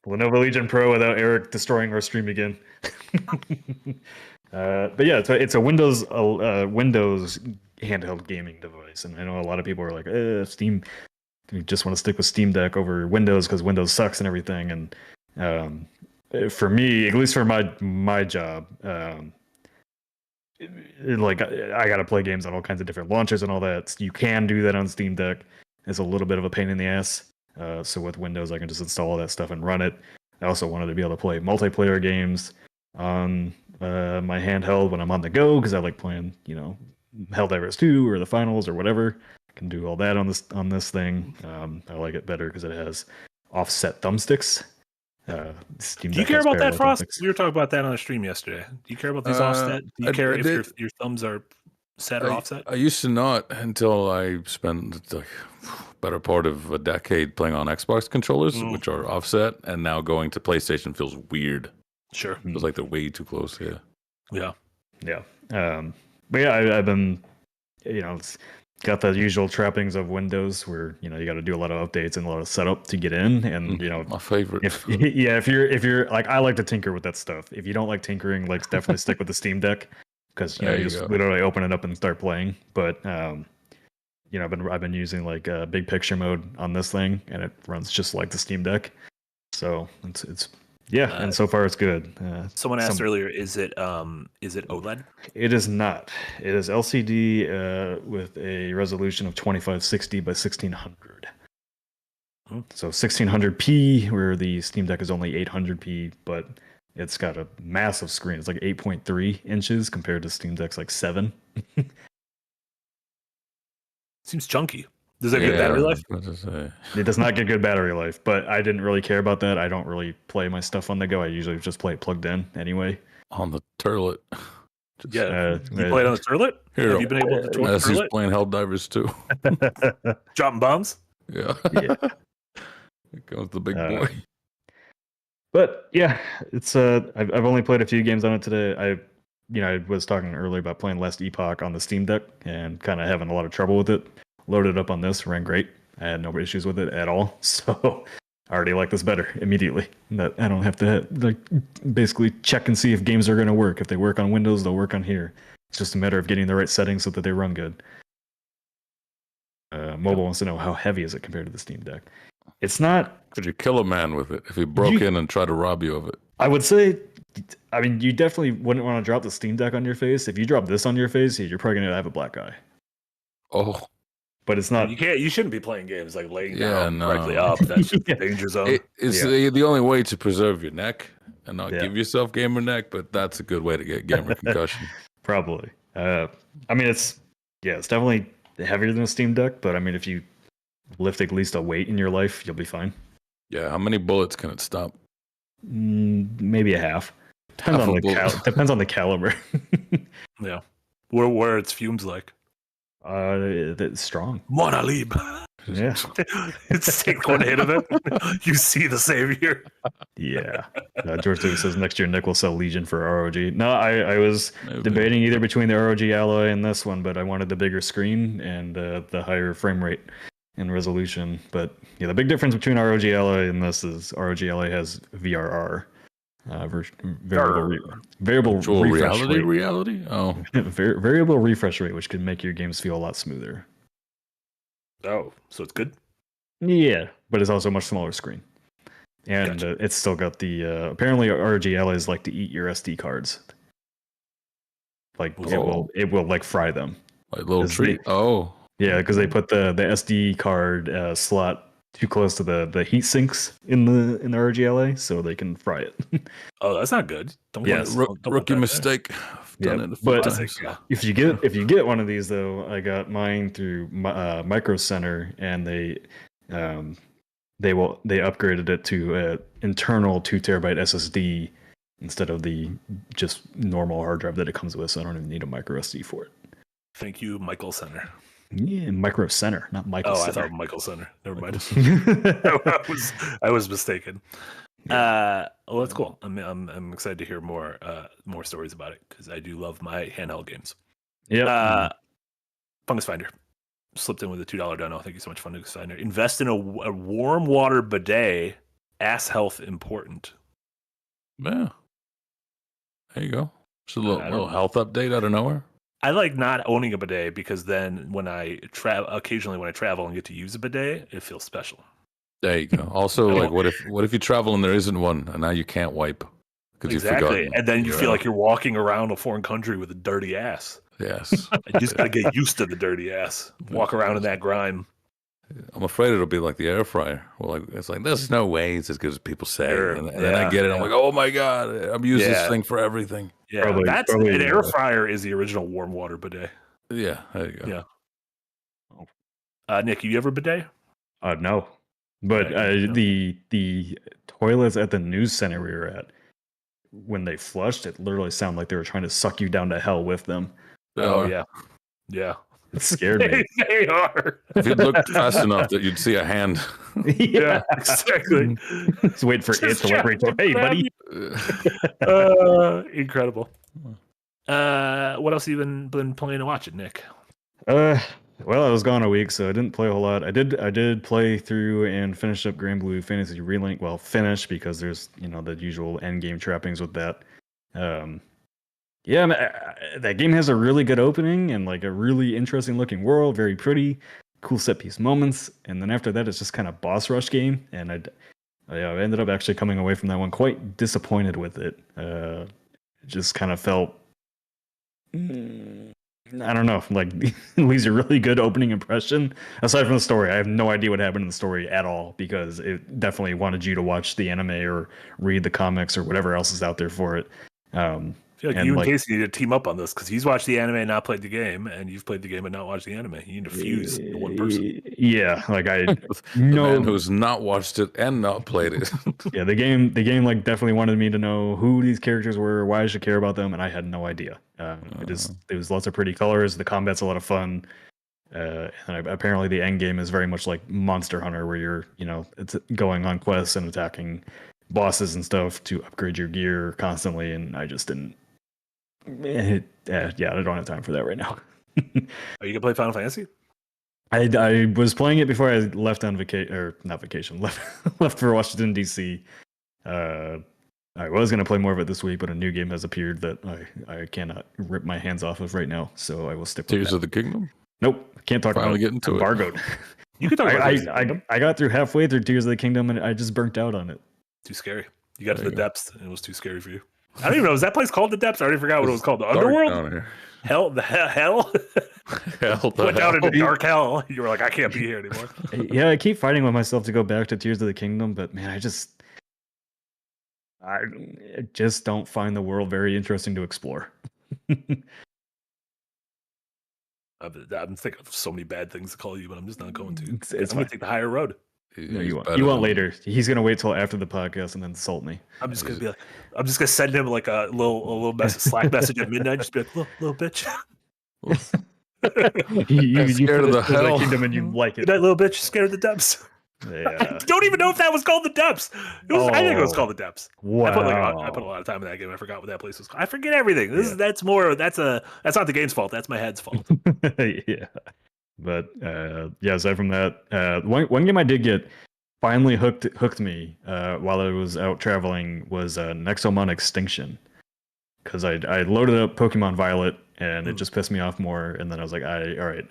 C: Lenovo Legion Pro without Eric destroying our stream again. But yeah, it's a Windows handheld gaming device, and I know a lot of people are like, Steam. You just want to stick with Steam Deck over Windows because Windows sucks and everything. And for me, at least for my job, like I got to play games on all kinds of different launchers and all that. You can do that on Steam Deck. It's a little bit of a pain in the ass. So with Windows, I can just install all that stuff and run it. I also wanted to be able to play multiplayer games on my handheld when I'm on the go because I like playing, Helldivers 2 or the finals or whatever. I can do all that on this thing. I like it better because it has offset thumbsticks. Steam
A: Do you
C: Deck
A: care
C: has
A: about that,
C: parallel
A: Frost?
C: thumbsticks.
A: We were talking about that on a stream yesterday. Do you care about these offset? Do you care if your thumbs are set or offset?
B: I used to not until I spent like better part of a decade playing on Xbox controllers, which are offset, and now going to PlayStation feels weird.
A: Sure.
B: It feels like they're way too close. Yeah.
C: Yeah. But yeah, I've been, it's got the usual trappings of Windows where, you got to do a lot of updates and a lot of setup to get in. And,
B: My favorite.
C: if you're like, I like to tinker with that stuff. If you don't like tinkering, like definitely stick with the Steam Deck because, you just literally open it up and start playing. But, I've been using like big picture mode on this thing and it runs just like the Steam Deck. So it's and so far it's good.
A: Someone asked earlier, is it OLED?
C: It is not. It is LCD with a resolution of 2560 by 1600. So 1600p, where the Steam Deck is only 800p, but it's got a massive screen. It's like 8.3 inches compared to Steam Deck's like 7.
A: Seems chunky. Does that get battery life?
C: It does not get good battery life, but I didn't really care about that. I don't really play my stuff on the go. I usually just play it plugged in anyway.
B: on the turlet. Just,
A: Yeah, you played on the turlet?
B: Here,
A: Have you been able to tour the
B: as he's
A: turlet?
B: playing Helldivers too.
A: Dropping bombs?
B: Yeah.
C: Yeah.
B: Here comes the big boy.
C: But yeah, it's I've only played a few games on it today. I was talking earlier about playing Last Epoch on the Steam Deck and kind of having a lot of trouble with it. Loaded up on this, ran great. I had no issues with it at all. So I already like this better immediately. That I don't have to basically check and see if games are going to work. If they work on Windows, they'll work on here. It's just a matter of getting the right settings so that they run good. Mobile wants to know how heavy is it compared to the Steam Deck. It's not.
B: Could you kill a man with it if he broke in and tried to rob you of it?
C: I would say, I mean, you definitely wouldn't want to drop the Steam Deck on your face. If you drop this on your face, you're probably going to have a black eye.
B: Oh.
C: But it's not.
A: You shouldn't be playing games like laying down directly up. That's just a danger zone.
B: It's the only way to preserve your neck and not give yourself gamer neck, but that's a good way to get gamer concussion.
C: Probably. I mean, it's definitely heavier than a Steam Deck, but I mean, if you lift at least a weight in your life, you'll be fine.
B: Yeah, how many bullets can it stop?
C: Maybe a half. Depends on the caliber.
A: Yeah. Where its fumes like?
C: It's strong.
A: Monalib.
C: Yeah.
A: It's take one hit of it. You see the savior.
C: Yeah. George Lucas says next year Nick will sell Legion for ROG. No, I was debating either between the ROG Alloy and this one, but I wanted the bigger screen and the higher frame rate and resolution. But yeah, the big difference between ROG Alloy and this is ROG Alloy has VRR. Variable refresh
B: reality. Oh,
C: variable refresh rate, which can make your games feel a lot smoother.
A: Oh, so it's good.
C: Yeah, but it's also a much smaller screen, and it's still got the. Apparently, ROG Alloys like to eat your SD cards. Like it will like fry them.
B: Like little treat.
C: Yeah, because they put the SD card slot too close to the heat sinks in the ROG Ally, so they can fry it.
A: Oh, that's not good.
B: Rookie mistake.
C: But if you get one of these though, I got mine through Micro Center, and they upgraded it to internal 2 terabyte SSD instead of the just normal hard drive that it comes with. So I don't even need a micro SD for it.
A: Thank you, Michael Center.
C: Yeah, Micro Center, not Michael Center.
A: I thought Michael Center. Never mind. I was mistaken. Well, that's cool. I'm excited to hear more stories about it because I do love my handheld games.
C: Yeah.
A: Fungus Finder slipped in with a $2 dono. Thank you so much, Fungus Finder. Invest in a warm water bidet. Ass health important.
B: Yeah. There you go. Just a little health update out of nowhere.
A: I like not owning a bidet because then when I occasionally when I travel and get to use a bidet, it feels special.
B: There you go. Also, like, what if you travel and there isn't one, and now you can't wipe because you forgot?
A: And then you feel like you're walking around a foreign country with a dirty ass.
B: Yes.
A: You just gotta get used to the dirty ass. Walk around in that grime.
B: I'm afraid it'll be like the air fryer. Well, it's like there's no way it's as good as people say, and then I get it. I'm like, oh my god, I'm using this thing for everything.
A: Yeah, probably an air fryer is the original warm water bidet.
B: Yeah, there you go.
A: Yeah. Nick, you ever bidet?
C: No, but the toilets at the news center we were at, when they flushed, it literally sounded like they were trying to suck you down to hell with them.
A: Oh yeah.
C: It scared me.
A: They are.
B: If you'd looked fast enough that you'd see a hand.
A: Yeah, exactly.
C: Just wait for it to look right to, hey, buddy.
A: Incredible. What else have you been playing and watching, Nick?
C: Well, I was gone a week, so I didn't play a whole lot. I did play through and finish up Grand Blue Fantasy Relink. Well, finish because there's the usual end game trappings with that. Yeah, that game has a really good opening and like a really interesting looking world, very pretty, cool set piece moments, and then after that it's just kind of boss rush game, and I ended up actually coming away from that one quite disappointed with it. It just kind of felt, I don't know, like it leaves a really good opening impression. Aside from the story, I have no idea what happened in the story at all because it definitely wanted you to watch the anime or read the comics or whatever else is out there for it.
A: I feel like you and Casey need to team up on this because he's watched the anime and not played the game, and you've played the game and not watched the anime. You need to fuse into one person.
C: Yeah, like
B: the man who's not watched it and not played it.
C: Yeah, the game like definitely wanted me to know who these characters were, why I should care about them, and I had no idea. It was lots of pretty colors. The combat's a lot of fun. And apparently the end game is very much like Monster Hunter, where you're, it's going on quests and attacking bosses and stuff to upgrade your gear constantly. And I just didn't. I don't have time for that right now.
A: Are you gonna play Final Fantasy?
C: I was playing it before I left on vacation, or not vacation, left for Washington D.C. I was gonna play more of it this week, but a new game has appeared that I cannot rip my hands off of right now. So I will stick with
B: Tears of the Kingdom.
C: Nope, can't talk
B: Finally
C: about it.
B: get into
C: embargoed.
A: You could talk about
C: I got through halfway through Tears of the Kingdom and I just burnt out on it.
A: Too scary. You got to the depths and it was too scary for you. I don't even know. Was that place called the depths? I already forgot what it was called. The Underworld? Hell? The hell? Went down into dark hell. You were like, I can't be here anymore.
C: Yeah, I keep fighting with myself to go back to Tears of the Kingdom, but man, I just don't find the world very interesting to explore.
A: I'm thinking of so many bad things to call you, but I'm just not going to.
C: I'm
A: going to take the higher road.
C: No, you won't later. He's gonna wait till after the podcast and then insult me.
A: I'm just gonna be like, I'm just gonna send him like a little message, Slack message at midnight. Just be like, little bitch.
C: you scared of the hell kingdom and you like it.
A: That little bitch scared of the depths.
C: Yeah.
A: I don't even know if that was called the depths. I think it was called the depths.
C: Wow.
A: I put a lot of time in that game. I forgot what that place was called. I forget everything. That's not the game's fault. That's my head's fault.
C: Yeah. But aside from that, one game I did get finally hooked me while I was out traveling was Nexomon Extinction, because I loaded up Pokemon Violet and it just pissed me off more, and then I was like, I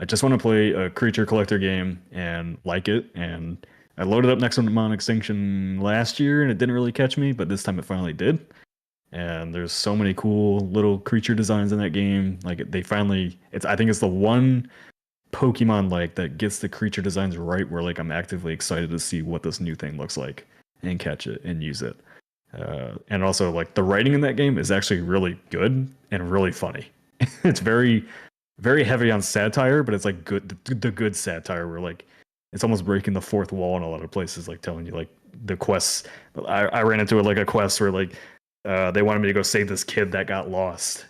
C: just want to play a creature collector game and like it, and I loaded up Nexomon Extinction last year and it didn't really catch me, but this time it finally did. And there's so many cool little creature designs in that game. Like I think it's the one Pokemon like that gets the creature designs right, where like I'm actively excited to see what this new thing looks like and catch it and use it. And also like the writing in that game is actually really good and really funny. It's very, very heavy on satire, but it's like the good satire where like it's almost breaking the fourth wall in a lot of places, like telling you like the quests. I ran into like a quest where like they wanted me to go save this kid that got lost.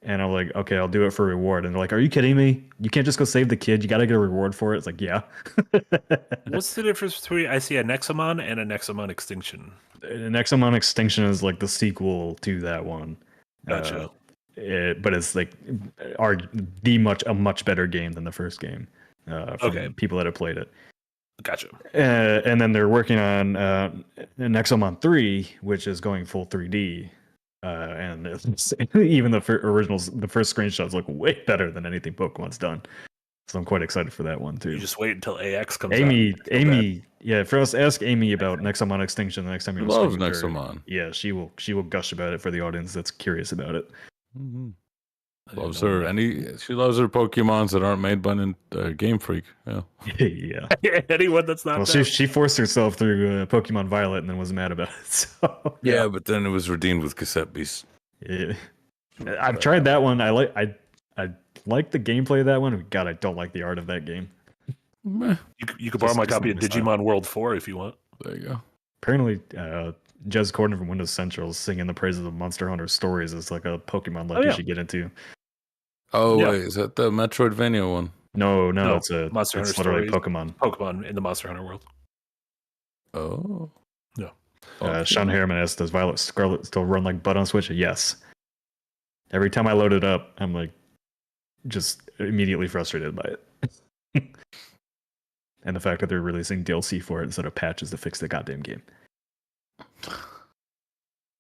C: And I'm like, okay, I'll do it for a reward. And they're like, are you kidding me? You can't just go save the kid. You got to get a reward for it. It's like, yeah.
A: What's the difference between, I see a Nexomon and a Nexomon Extinction?
C: An Nexomon Extinction is like the sequel to that one.
A: Gotcha.
C: But it's like a much better game than the first game. From people that have played it.
A: Gotcha.
C: And then they're working on Nexomon 3, which is going full 3D. And even the first screenshots look way better than anything Pokemon's done. So I'm quite excited for that one too.
A: You just wait until AX comes
C: out. Amy, yeah. First, ask Amy about Nexomon Extinction the next time you
B: love Nexomon.
C: Yeah, she will gush about it for the audience that's curious about it.
B: Mm-hmm. Loves her. She loves her Pokemons that aren't made by Game Freak. Yeah.
C: Yeah.
A: Anyone that's not.
C: Well, she forced herself through Pokemon Violet and then was mad about it. So
B: yeah, but then it was redeemed with Cassette Beast.
C: Yeah. I've tried that one. I like the gameplay of that one. God, I don't like the art of that game.
A: You could borrow my copy of Digimon World 4 if you want.
B: There you go.
C: Apparently, Jez Corden from Windows Central is singing the praises of Monster Hunter Stories. It's like a Pokemon you should get into.
B: Oh, wait, is that the Metroidvania one?
C: No, it's a
A: Monster Hunter
C: literally
A: Stories.
C: Pokemon
A: in the Monster Hunter world.
B: Oh.
C: No. Sean Harriman asked, does Violet Scarlet still run like butt on Switch? Yes. Every time I load it up, I'm like just immediately frustrated by it. And the fact that they're releasing DLC for it instead of patches to fix the goddamn game.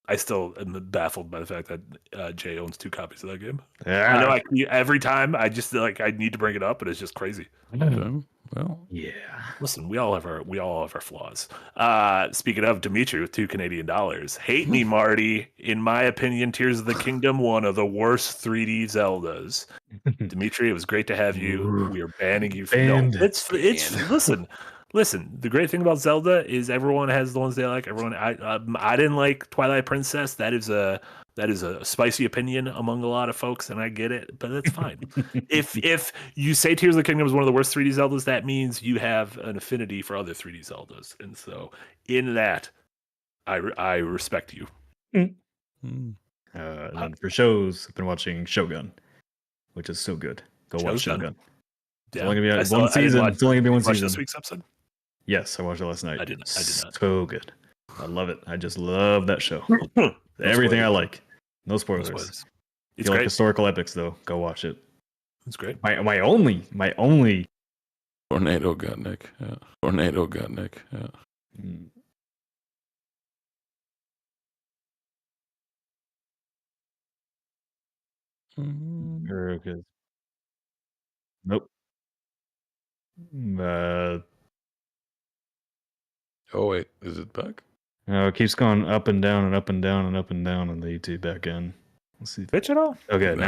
A: I still am baffled by the fact that Jay owns 2 copies of that game.
C: Yeah.
A: I know every time I just I need to bring it up, but it's just crazy.
B: Well,
C: yeah.
A: Listen, we all have our flaws. Speaking of Dimitri with $2 Canadian, hate me, Marty. In my opinion, Tears of the Kingdom, one of the worst 3D Zeldas. Dimitri, it was great to have you. We are banning you. Listen. Listen, the great thing about Zelda is everyone has the ones they like. I didn't like Twilight Princess. That is a spicy opinion among a lot of folks, and I get it, but that's fine. if you say Tears of the Kingdom is one of the worst 3D Zeldas, that means you have an affinity for other 3D Zeldas, and so in that, I respect you.
C: And then for shows, I've been watching Shogun, which is so good. Go watch Shogun. It's only gonna be one season. It's only gonna be one season.
A: This week's episode.
C: Yes, I watched it last night.
A: I did not.
C: So good. I love it. I just love that show. Everything I like. No spoilers. If you like historical epics, though, go watch it.
A: It's great.
C: My only.
B: Tornado Gutnick. Yeah. Tornado Gutnick. Yeah.
C: Okay. Nope.
B: Oh wait, is it back?
C: No, it keeps going up and down and up and down and up and down on the YouTube back end. Let's see.
A: Bitch at all?
C: Okay.